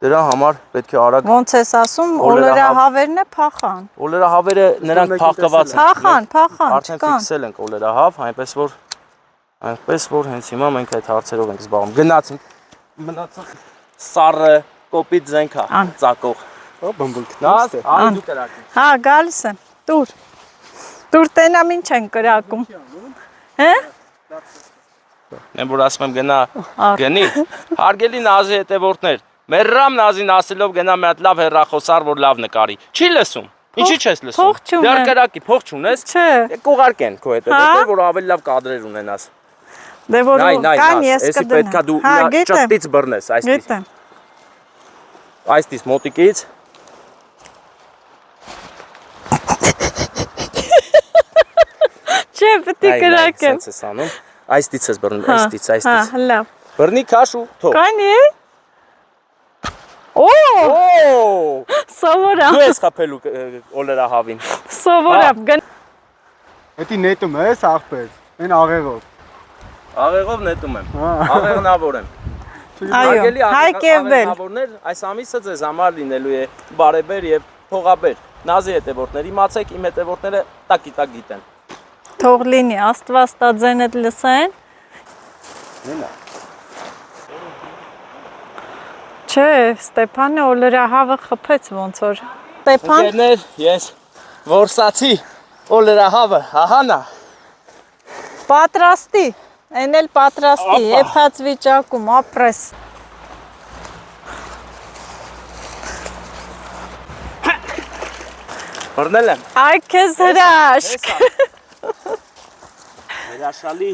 դրա համար պետք է արագ։ Ոնց ես ասում, օլերահավերն է փախան։ Օլերահավերը նրանք փախկված են։ Փախան, Արդեն ֆիքսել ենք օլերահավ, այնպես որ հենց հիմա մենք այդ հարցերով ենք զբաղվում։ Գնացինք, մնացած սառը կոպիտ զենք է ծակող։ Հա, բամբուլք։ Նայ, այ դու կրակի։ Հա, գալիս եմ։ Տուր տենամ ինչ են կրակում։ Հե՞։ Եմ որ ասում եմ գնի, հարգելի Նազի հետևորդներ, մերրամ Նազին ասելով գնա մի հատ լավ հեռախոսար, որ լավ նկարի։ Չի լսում։ Ինչի՞ չես լսում։ Դեռ կրակի, փող չունես։ Չէ։ Կուղարկեն քո հետևորդներ, որ ավելի լավ կադրեր ունենաս։ Դե որ կան ես կդնեմ։ Էսի պետքա դու ճպտից բռնես, այսպես։ Գիտեմ։ Այսպես մոտիկից։ Չէ, պետք է կրակեմ։ Սենց ես անում։ Այստից ես բռնում, այստից։ Հա, լավ։ Բռնի քաշ ու թող։ Կանի։ Օ! Սովորամ։ Դու ես խփելու օլերահավին։ Սովորամ։ Էդի նետում ես աղբեր, այն աղեղով։ Աղեղով նետում եմ։ Աղեղնավոր եմ։ Այո, Հայկ եւ Բել։ Աղեղնավորներ այս ամիսը ձեզ համար լինելու է բարեբեր եւ փողաբեր։ Նազի հետևորդներ, իմացեք, իմ հետևորդները տակի-տակ գիտեն։ Թող լինի, Աստված տա ձենդ լսեն։ Նենա։ Չէ, Ստեփանը օլերահավը խփեց ոնց որ։ Ստեփան։ Ընկերներ, ես որսացի օլերահավը, ահանա։ Պատրաստի, այն էլ պատրաստի, եփած վիճակում ապրես։ Բռնել եմ։ Այ քեզ հրաշք։ Հրաշալի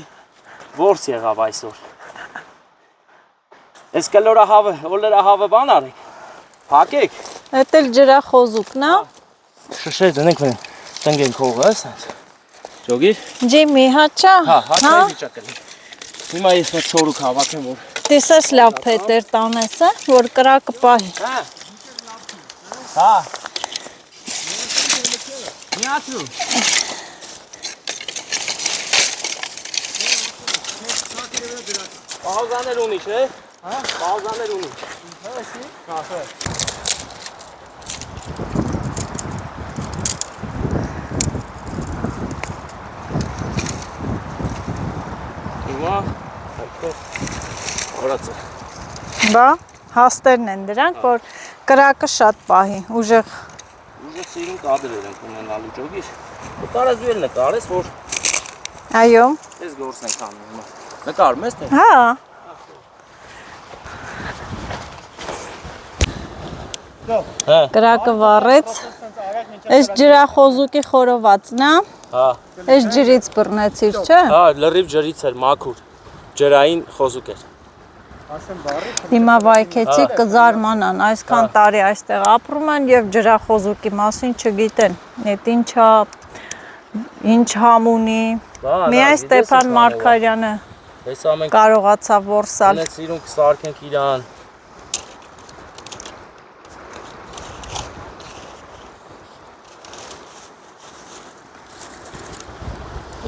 որս եղավ այսօր։ Այս կլորահավը, օլերահավը բան արեք, փակեք։ Էդ էլ ջրախոզուկն է։ Շշեր դնենք մեն, տնգենք հողը, ասած։ Ջոգիր։ Ջիմի, հաճա։ Հա, հաճա վիճակը։ Հիմա ես մեծ շորուկ հավաքեմ, որ։ Տեսես լավ փետեր տանես, որ կրակը պահի։ Հա։ Միացու։ Պահազաներ ունի, չէ՞։ Հա, պահազաներ ունի։ Հա, հա։ Հիմա օրացը։ Բա, հաստերն են դրանք, որ կրակը շատ պահի, ուժեղ։ Ուժը սիրուն կադրեր ենք ունենալու ջոգիր։ Կարաս դու էլ նկարես, որ Այո։ ես գործ ենք անում հիմա։ Նկարում ես թե։ Հա։ Կրակը վառեց։ Այս ջրախոզուկի խորովածն է։ Հա։ Այս ջրից բռնեցիր, չէ՞։ Հա, լրիվ ջրից էր մաքուր։ Ջրային խոզուկ էր։ Հիմա վայքեցի կզարմանան, այսքան տարի այստեղ ապրում են եւ ջրախոզուկի մասին չգիտեն։ Այդ ինչ համ ունի։ Միայն Ստեփան Մարգարյանը Հեսա մենք կարողացավ որսալ։ Ունեց իրուն կսարքենք իրան։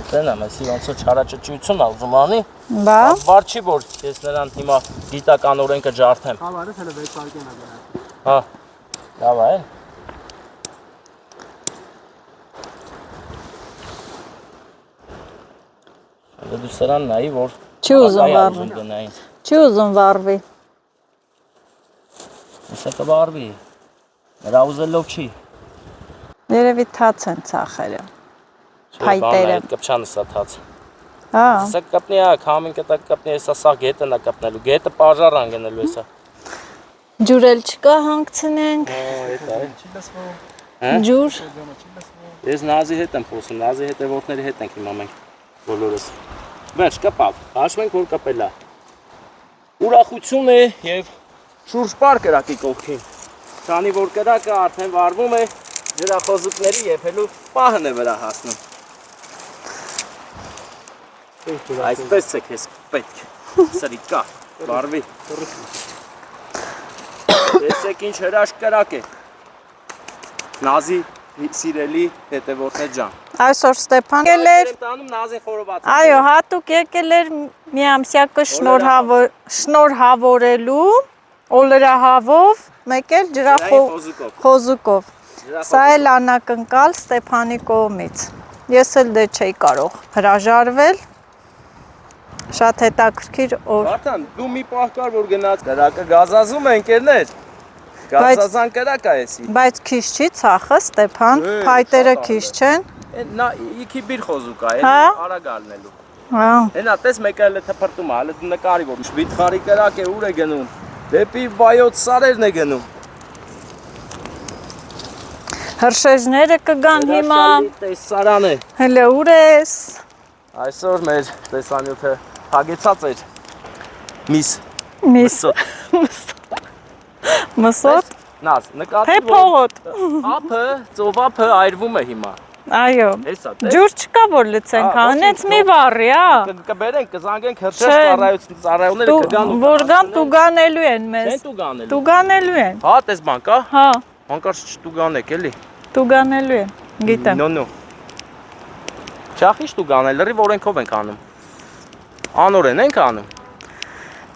Դենա մեսի ոնց որ չարաճճություն ա ուզում անի։ Բա։ Բար չի որ ես նրան հիմա գիտականորեն կջարդեմ։ Հա, բարը հələ 6 հարկեն ա գնա։ Հա։ Լավ է։ Դու սրան նայի որ Չի ուզում վառվի։ Չի ուզում վառվի։ Հեսա կվառվի։ Նրա ուզելով չի։ Երևի թաց են ցախերը։ Փայտերը։ Կպչանը սա թաց։ Հա։ Սա կապնի ա, քամին կտա կապնի, հեսա սա գետը նա կապնելու, գետը պաժար անգնելու հեսա։ Ջուրել չկա հանգցնենք։ Էտա է։ Չի լսվում։ Հա։ Ջուր։ Ես Նազի հետ եմ խոսում, Նազի հետևորդների հետ ենք հիմա մենք բոլորս։ Վերջ կապավ, հաշվենք որ կապել է։ Ուրախություն է եւ շուրջ պար կրակի կողքին։ Քանի որ կրակը արդեն վառվում է, ջրախոզուկների եփելու պահն է վրա հասնում։ Այսպես է քեզ պետք։ Սրիկա, վառվի։ Տեսեք ինչ հրաշք կրակ է։ Նազի սիրելի հետևորդներ ջան։ Այսօր Ստեփան եկել էր։ Տանում Նազին խորոված։ Այո, հատուկ եկել էր մի ամսյակը շնորհավորելու օլրահավով, մեկ էլ ջրախոզուկով։ Սա էլ անակնկալ Ստեփանի կողմից։ Ես էլ դե չէի կարող հրաժարվել։ Շատ հետաքրքիր օր։ Վարդան, դու մի պահ կար որ գնաց կրակը գազազում է ընկերներ։ Գազազան կրակ է էսի։ Բայց քիչ չի ցախը Ստեփան, փայտերը քիչ չեն։ Նա իքի բիր խոզուկ է, Հա։ արագ ալնելու։ Հա։ Հենա տես մեկը էլ է թփրտում, հələ դու նկարի որ վիթխարի կրակ է ուր է գնում։ Դեպի վայոց սարերն է գնում։ Հրշեջները կգան հիմա։ Տեսարան է։ Հələ ուր ես։ Այսօր մեր տեսանյութը հագեցած էր։ Միս։ Մսոտ։ Նազ, նկատի Թե փողոտ։ ափը, ծովափը այրվում է հիմա։ Այո։ Հեսա, Ջուր չկա որ լցենք, անեց մի վառի, հա։ Կբերենք, կզանգենք հրշեջ ծառայությունները կգան։ Որ գան տուգանելու են մեզ։ Չեն տուգանելու։ Տուգանելու են։ Հա, տես բան կա։ Հա, Հանկարծ չտուգանեք, էլի։ տուգանելու են։ Գիտեմ։ Նո։ Չախիշ տուգանել, լրիվ օրենքով ենք անում։ Անորեն ենք անում։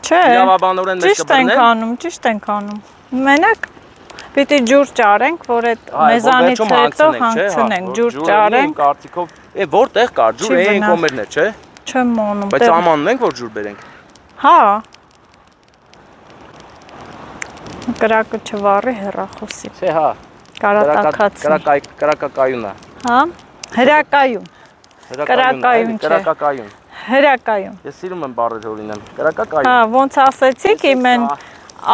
Չէ։ Իրավաբանորեն մեզ կբռնեն։ Ճիշտ ենք անում։ Մենակ պիտի ջուր ճարենք, որ այդ մեզանից հետո հանգցնենք, ջուր ճարենք։ Կարծիքով, որտեղ կար ջուր, այն կոմերն է, չէ։ Չեմ մոնում։ Բայց ամանն ենք որ ջուր բերենք։ Հա։ Կրակը չվառի հեռախոսի։ Չէ, հա։ Կարատակացի։ Կրակակայուն է։ Հա։ Հրակայուն։ Կրակայուն չէ։ Կրակակայուն։ Հրակայուն։ Ես սիրում եմ բառեր օրինեմ։ Կրակակայուն։ Հա, ոնց ասեցիք իմեն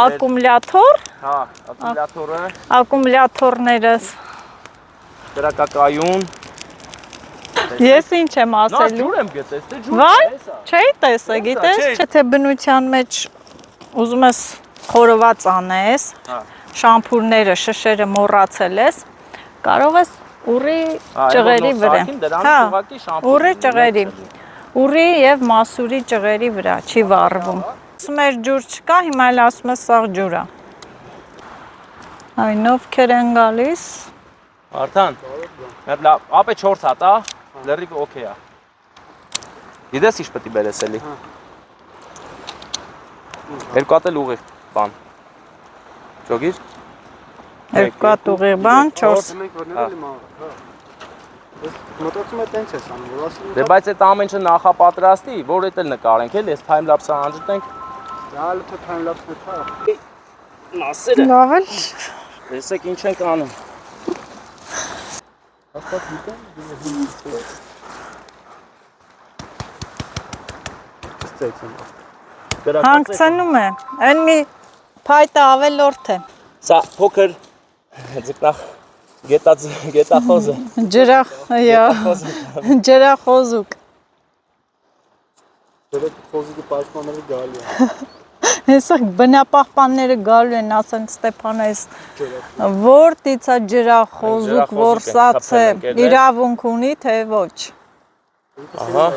ակումուլյատոր։ Հա, ակումուլյատորը։ Ակումուլյատորներս։ Կրակակայուն։ Ես ինչ եմ ասելու։ Ջուր եմ գտես, դե ջուր Վայ, է սա։ չէի տեսա, գիտես, չէ թե բնության մեջ ուզում ես խորոված անես, շամփուրները, շշերը մոռացել ես, կարող ես ուռի ճղերի վրա։ Հա, ուռի ճղերի։ Ուռի եւ մասուրի ճղերի վրա չի վառվում։ Ասում էր ջուր չկա, հիմա էլ ասում է սաղ ջուր է։ Այն ովքեր են գալիս։ Արդան։ Լավ, ապե 4 հատ, հա։ Լրիվ օքեյ է։ Գիտես ինչ պետք է բերես էլի։ Երկու հատ էլ ուղիղ բան։ Ճոգիր։ Երկու հատ ուղիղ բան, 4։ Մենք որ ներել եմ աղա։ Մոտոցում է տենց ես անում, որ ասում Դե բայց այդ ամենը նախապատրաստի, որ էդ էլ նկարենք էլի, այս թայմլապսը անջտենք։ Դալը թե թայմլապսն է թա։ Մասերը։ Լավ էլ։ Տեսեք ինչ ենք անում։ Հաստատ գիտեմ։ Ստեցեմ։ Հանգցնում է։ Այն մի փայտը ավելորդ է։ Սա փոքր ձկնախ գետախոզը։ Ջրախոզուկ։ Դեռ խոզիկի պաշտպանելու գալի է։ Հեսա բնապահպանները գալու են ասեն Ստեփանը այս որտից է ջրախոզուկ որսած է իրավունք ունի թե ոչ։ Ահա։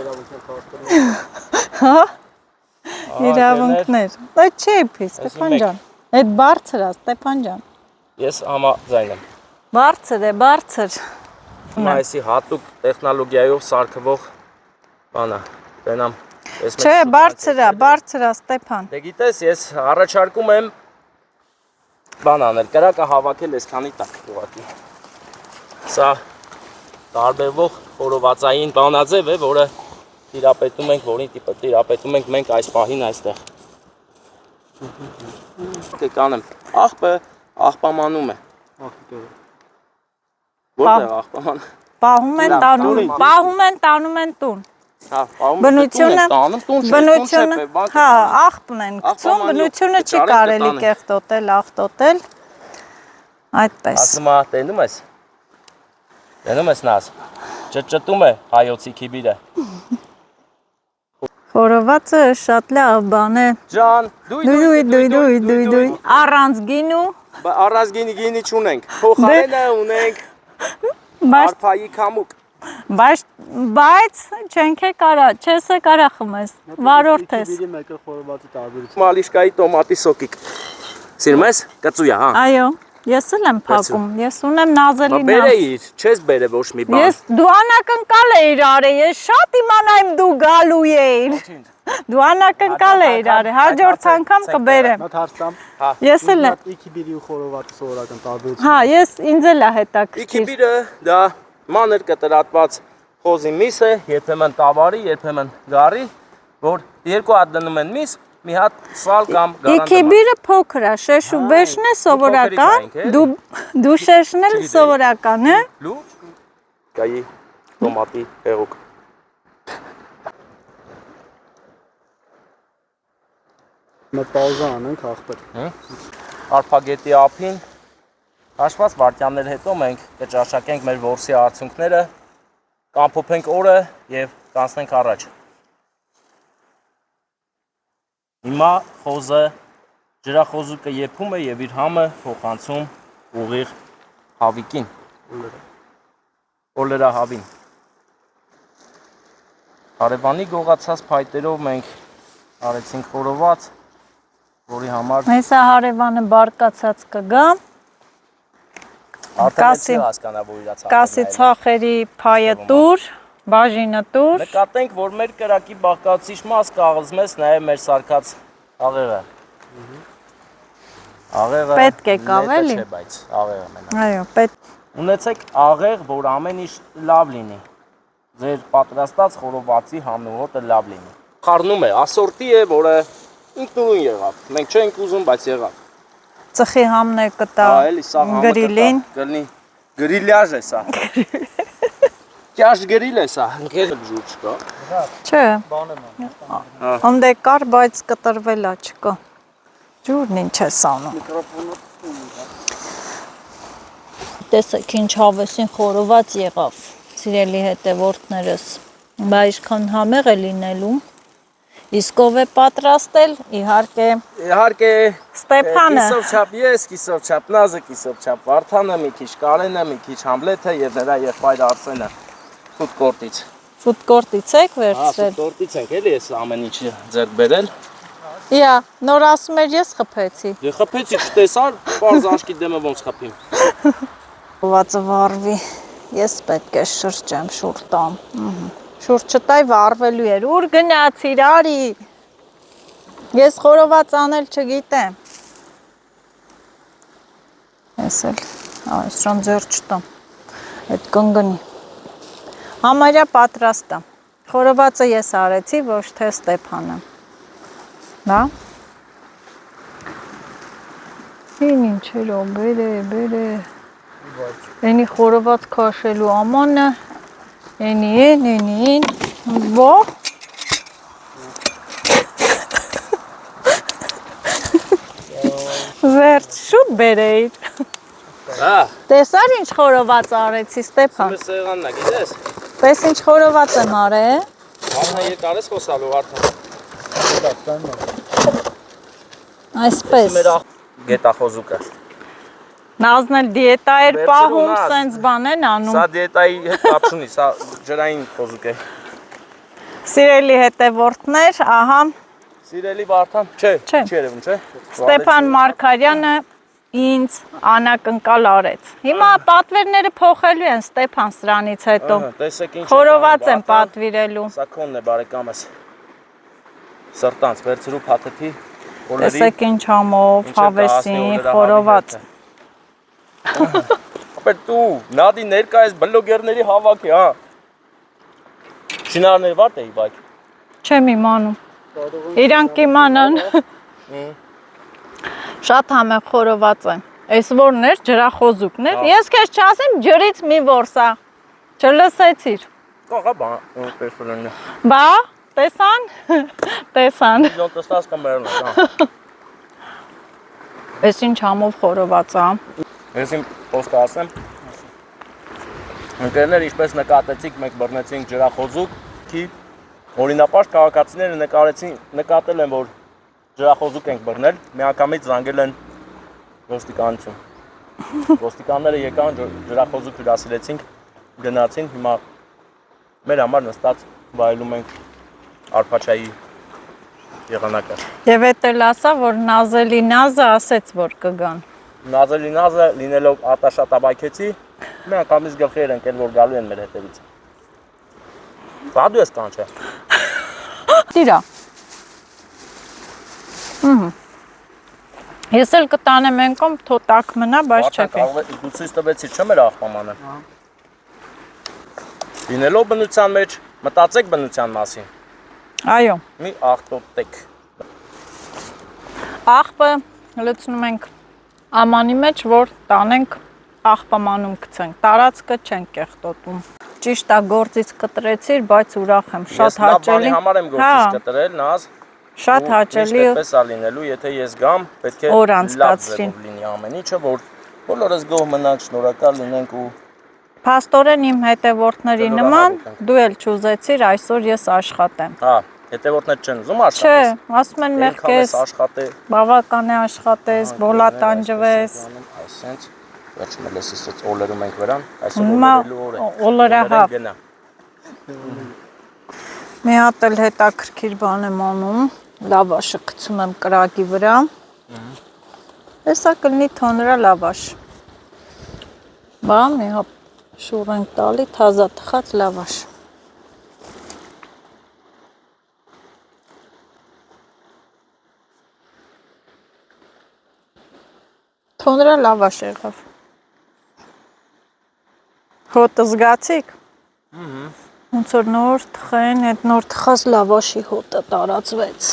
Հա։ Իրավունքներ։ Դա չէ փի Ստեփան ջան։ Այդ բարձր է Ստեփան ջան։ Ես համաձայն եմ։ Բարձր է, բարձր։ Այսի հատուկ տեխնոլոգիայով սարքվող բանա։ Տենամ։ Չէ, բարձր է Ստեփան։ Դե գիտես, ես առաջարկում եմ բան անել, կրակը հավաքել այսքանի տակ ուղղակի։ Սա տարբերվող խորովածային բանաձև է, որը տիրապետում ենք, որին տիպը տիրապետում ենք մենք այս պահին այստեղ։ Կանեմ, աղբը աղբամանում է։ Որտեղ աղբաման։ Պահում են տանում են տուն։ Հա, բնությունը տանում տուն չէ, բնությունը, հա, աղբն են գցում, բնությունը չի կարելի կեղտոտել, աղտոտել։ Այդպես։ Ասում է, տենում ես։ Տենում ես նազ։ Ճտճտում է հայոցի քիբիրը։ Խորովածը շատ լավ բան է։ Ջան, Դույ, առանց գինու։ Առանց գինի չունենք։ Փոխարենը ունենք արփայի քամուկ։ Բայց չենք է կարա, չես է կարա խմես, վարորդ ես։ Բիրի մեկը խորովածի տարբերություն։ Մալիշկայի տոմատի սոկիկ։ Սիրում ես? Կծույա, հա։ Այո, ես էլ եմ փակում, ես ունեմ նազելի նազ։ Բերեիր, չես բերե ոչ մի բան։ Ես դու անակնկալ էիր արել, ես շատ իմանայիմ դու գալու էիր։ Դու անակնկալ էիր արել, հաջորդ անգամ կբերեմ։ Նա հարցամ։ Ես էլ եմ։ Իքիբիրի ու խորովածի սովորական տարբերությունը։ Հա, ես ինձ էլ է հետաքրքիր։ Իքիբիրը դա մանր կտրատված խոզի միս է, երբեմն տավարի, երբեմն գարի, որ երկու հատ դնում են միս, մի հատ սալ կամ գարան։ Իքիբիրը փոքր է, շեշ ու բեշն է սովորական, դու շեշն էլ սովորական է։ Լուրջ, կայի տոմատի հեղուկ։ Մեկ պաուզա անենք աղբեր։ Արփագետի ափին հաշված վայրկյաններ հետո մենք կճաշակենք մեր որսի արդյունքները, կամփոփենք օրը եւ կանցնենք առաջ։ Հիմա խոզը ջրախոզուկը եփում է եւ իր համը փոխանցում ուղիղ հավիկին։ Օլերա հավին։ Արևանի գողացած փայտերով մենք արեցինք խորոված, որի համար Հեսա հարևանը բարկացած կգա։ Կասի ցախերի փայը տուր, բաժինը տուր։ Նկատենք, որ մեր կրակի բաղկացիչ մաս կաղզմես նաև մեր սարքած աղեղը։ Աղեղը պետք է կավ էլի։ Չէ, բայց աղեղը մենակ։ Այո, պետք։ Ունեցեք աղեղ, որ ամեն ինչ լավ լինի։ Ձեր պատրաստած խորովածի համնուհոտը լավ լինի։ Խառնում է, ասորտի է, որը ինքնուրույն եղավ։ Մենք չենք ուզում, բայց եղավ։ Ծխի համն է կտա գրիլին։ Գրիլյաժ է սա։ Կյաշ գրիլ է սա, ընկեր ջուր չկա։ Չէ։ Անդե կար, բայց կտրվել է չկա։ Ջուրն ինչ է սանում։ Տեսեք ինչ հավեսին խորոված եղավ, սիրելի հետևորդներս։ Բա ինչքան համեղ է լինելու։ Իսկ ով է պատրաստել, իհարկե Ստեփանը։ Կիսով չափ ես, կիսով չափ Նազը, կիսով չափ Վարդանը, մի քիչ Կարենը, մի քիչ Համլեթը եւ նրա եղբայր Արսենը ֆուդկորտից։ Ֆուդկորտից եք վերցրել։ Ֆուդկորտից ենք էլի ես ամեն ինչը ձեռք բերել։ Իա, նոր ասում էր ես խփեցի։ Դե խփեցի, չտեսար, պարզ աշկի դեմը ոնց խփիմ։ Խորովածը վառվի։ Ես պետք է շրջեմ շուռ տամ։ Շուռ չտայ վառվելու էր։ Ուր գնացիր, արի։ Ես խորոված անել չգիտեմ։ Ես էլ այսրան ձեռ չտամ։ Այդ կընկնի։ Համարյա պատրաստ է։ Խորովածը ես արեցի, ոչ թե Ստեփանը։ Հա։ Ինչ բերե։ Էնի խորոված քաշելու ամանը, էնի, ո։ Վերջ, շուտ բերեիր։ Հա։ Տեսար ինչ խորոված արեցի, Ստեփան։ Ո՞ւմ սեղանն է, գիտես։ Պես ինչ խորոված եմ արել։ Արթան երկար ես խոսալու, Արթան։ Այսպես։ Մեր գետախոզուկը։ Նազն էլ դիետա էր Վերցրու, պահում, Նազ։ սենց բան են անում։ Սա դիետայի հետ կապ չունի, սա ջրային խոզուկ է։ Սիրելի հետևորդներ, ահա Սիրելի Վարդան, չէ, Չէ։ չի երևում, չէ։ Ստեփան Մարգարյանը ինձ անակնկալ արեց։ Հիմա պատվերները փոխելու են Ստեփան սրանից հետո։ Ահա, տեսեք ինչ է Խորոված անում, եմ Վարդան։ պատվիրելու։ Սա քոնն է բարեկամս։ Սրտանց վերցրու փաթեթի օլերի։ Տեսեք ինչ համով, հավեսին, խորոված։ Ապեր դու նադի ներկա ես բլոգերների հավաք է, հա։ Շինարներ վարդ էի բայք։ Չեմ իմանում։ Իրանք իմանան։ Շատ համեղ խորոված է։ Այս որն էր ջրախոզուկներ։ Ես քեզ չասեմ ջրից մի որսա։ Չլսեցիր։ Կողա բան, պերֆորնը։ Բա, տեսան։ Տեսան։ Միլիոն տստած կամերն է, հա։ Այս ինչ համով խորոված է։ Ես իմ խոսքը ասեմ։ Ընկերներ ինչպես նկատեցիք, մենք բռնեցինք ջրախոզուկի օրինապաշտ քաղաքացիները նկատել են, որ ջրախոզուկ ենք բռնել, միանգամից զանգել են ոստիկանություն։ Ոստիկանները եկան, ջրախոզուկ հյուրասիրեցինք, գնացին, հիմա մեր համար նստած վայելում ենք Արփաչայի եղանակը։ Եվ էդ էլ ասա, որ Նազելի Նազը ասեց, որ կգան։ Նազելի Նազը լինելով արտաշատաբայքեցի, միանգամից գլխեր ընկել, որ գալու են մեր հետևից։ Բա դու ես կանչե։ Տիրա։ Ես էլ կտանեմ են կոմ, թոտակ մնա, բայց չեպի։ Դու ցույց տվեցիր, չէ՞ մեր աղբամանը։ Լինելով բնության մեջ, մտածեք բնության մասին։ Այո, Մի աղտոտեք։ աղբը լցնում ենք ամանի մեջ, որ տանենք աղբամանում գցենք, տարածքը չենք կեղտոտում։ Ճիշտ է, գործից կտրեցիր, բայց ուրախ եմ, շատ Ես լավ բանի հաճելի։ համար եմ գործից կտրել, Նազ։ Շատ հաճելի։ Ինչպես է լինելու, եթե ես գամ, պետք է Օր լավ անցկացրին։ ձևով լինի ամեն ինչը, որ բոլորս գոհ մնանք, շնորհակալ լինենք ու Փաստորեն իմ հետևորդների Դե նման նորահավուկ ենք։ դու էլ չուզեցիր այսօր ես աշխատեմ։ հա, հետևորդներ չեն ուզում Չէ, աշխատես։ ասում են մեղ Այնքան քեզ ես աշխատե։ բավական է աշխատես, բոլատանջվես։ Այսենց վերջում էլ ես ասած օլերում ենք վրան, այսօր Հիմա օլերելու օր է։ օլերահավ։ Գնա։ Մի հատ էլ հետաքրքիր բան եմ անում, լավաշը գցում եմ կրակի վրա։ Հեսա կլինի թոնրա լավաշ։ Բա մի հատ շուռ ենք տալի, թազա թխած լավաշ։ Թոնրա լավաշ եղավ։ Հոտը զգացիք։ Ոնց որ նոր թխեն, այդ նոր թխած լավաշի հոտը տարածվեց։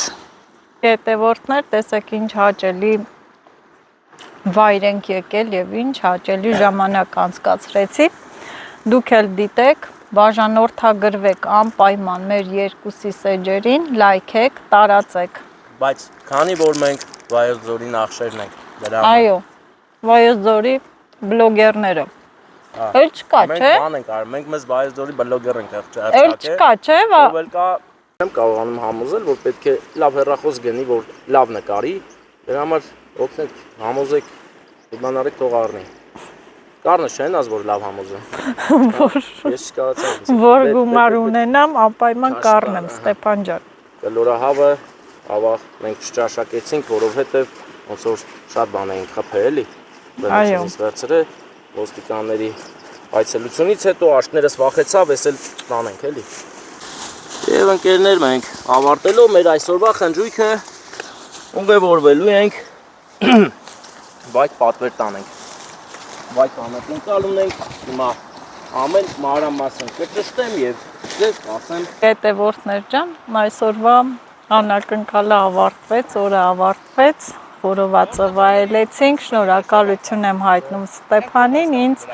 Հետևորդներ, տեսեք ինչ հաճելի վայր ենք եկել եւ ինչ հաճելի ժամանակ անցկացրեցի։ Դուք էլ դիտեք, բաժանորդագրվեք անպայման մեր երկուսի սեջերին, լայքեք, տարածեք։ Բայց քանի որ մենք Վայոց ձորի նախշերն ենք, դրա համար Այո, Վայոց ձորի բլոգերները։ Էլ չկա, մենք չէ՞։ բան ենք արել, մենք մեզ Վայոց ձորի բլոգեր ենք Էլ հրճակել։ չկա, չէ՞։ Ով էլ կա, եմ կարողանում համոզել, որ պետք է լավ հեռախոս գնի, որ լավ նկարի, դրա համար օգնեք, համոզեք, բանարեք թող առնի։ Կառնը չեն ազ, որ լավ համոզեմ։ Ես չկարողացա։ Որ գումար ունենամ, անպայման կառնեմ, Ստեփան ջան։ Կլորահավը, ավաղ մենք չճաշակեցինք, որովհետև ոնց որ շատ բան էինք խփել, էլի։ Բնությունից վերցրել, ոստիկանների այցելությունից հետո աշտներս վախեցավ, ես էլ տանենք, էլի։ Եվ ընկերներ մենք ավարտելով մեր այսօրվա խնջույքը ուղևորվելու ենք Վայք պատվեր տանենք։ Վայք անակնկալ ունենք, հիմա ամեն մանրամասն կճշտեմ եւ ձեզ ասեմ։ Հետևորդներ ջան, այսօրվա անակնկալը ավարտվեց, օրը ավարտվեց, խորովածը վայելեցինք, շնորհակալություն եմ հայտնում Ստեփանին ինձ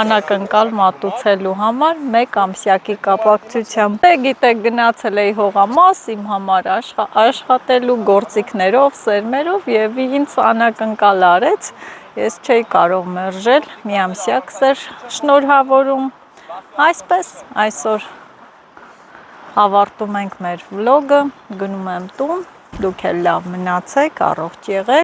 անակնկալ մատուցելու համար 1 ամսյակի կապակցությամբ։ Դե գիտեք, գնացել էի հողամաս իմ համար աշխատելու գործիքներով, սերմերով եւ ինձ անակնկալ արեց։ Ես չէի կարող մերժել, մի ամսյակ սեր շնորհավորում։ Այսպես այսօր ավարտում ենք մեր վլոգը, գնում եմ տուն, Դուք էլ լավ մնացեք, առողջ եղեք։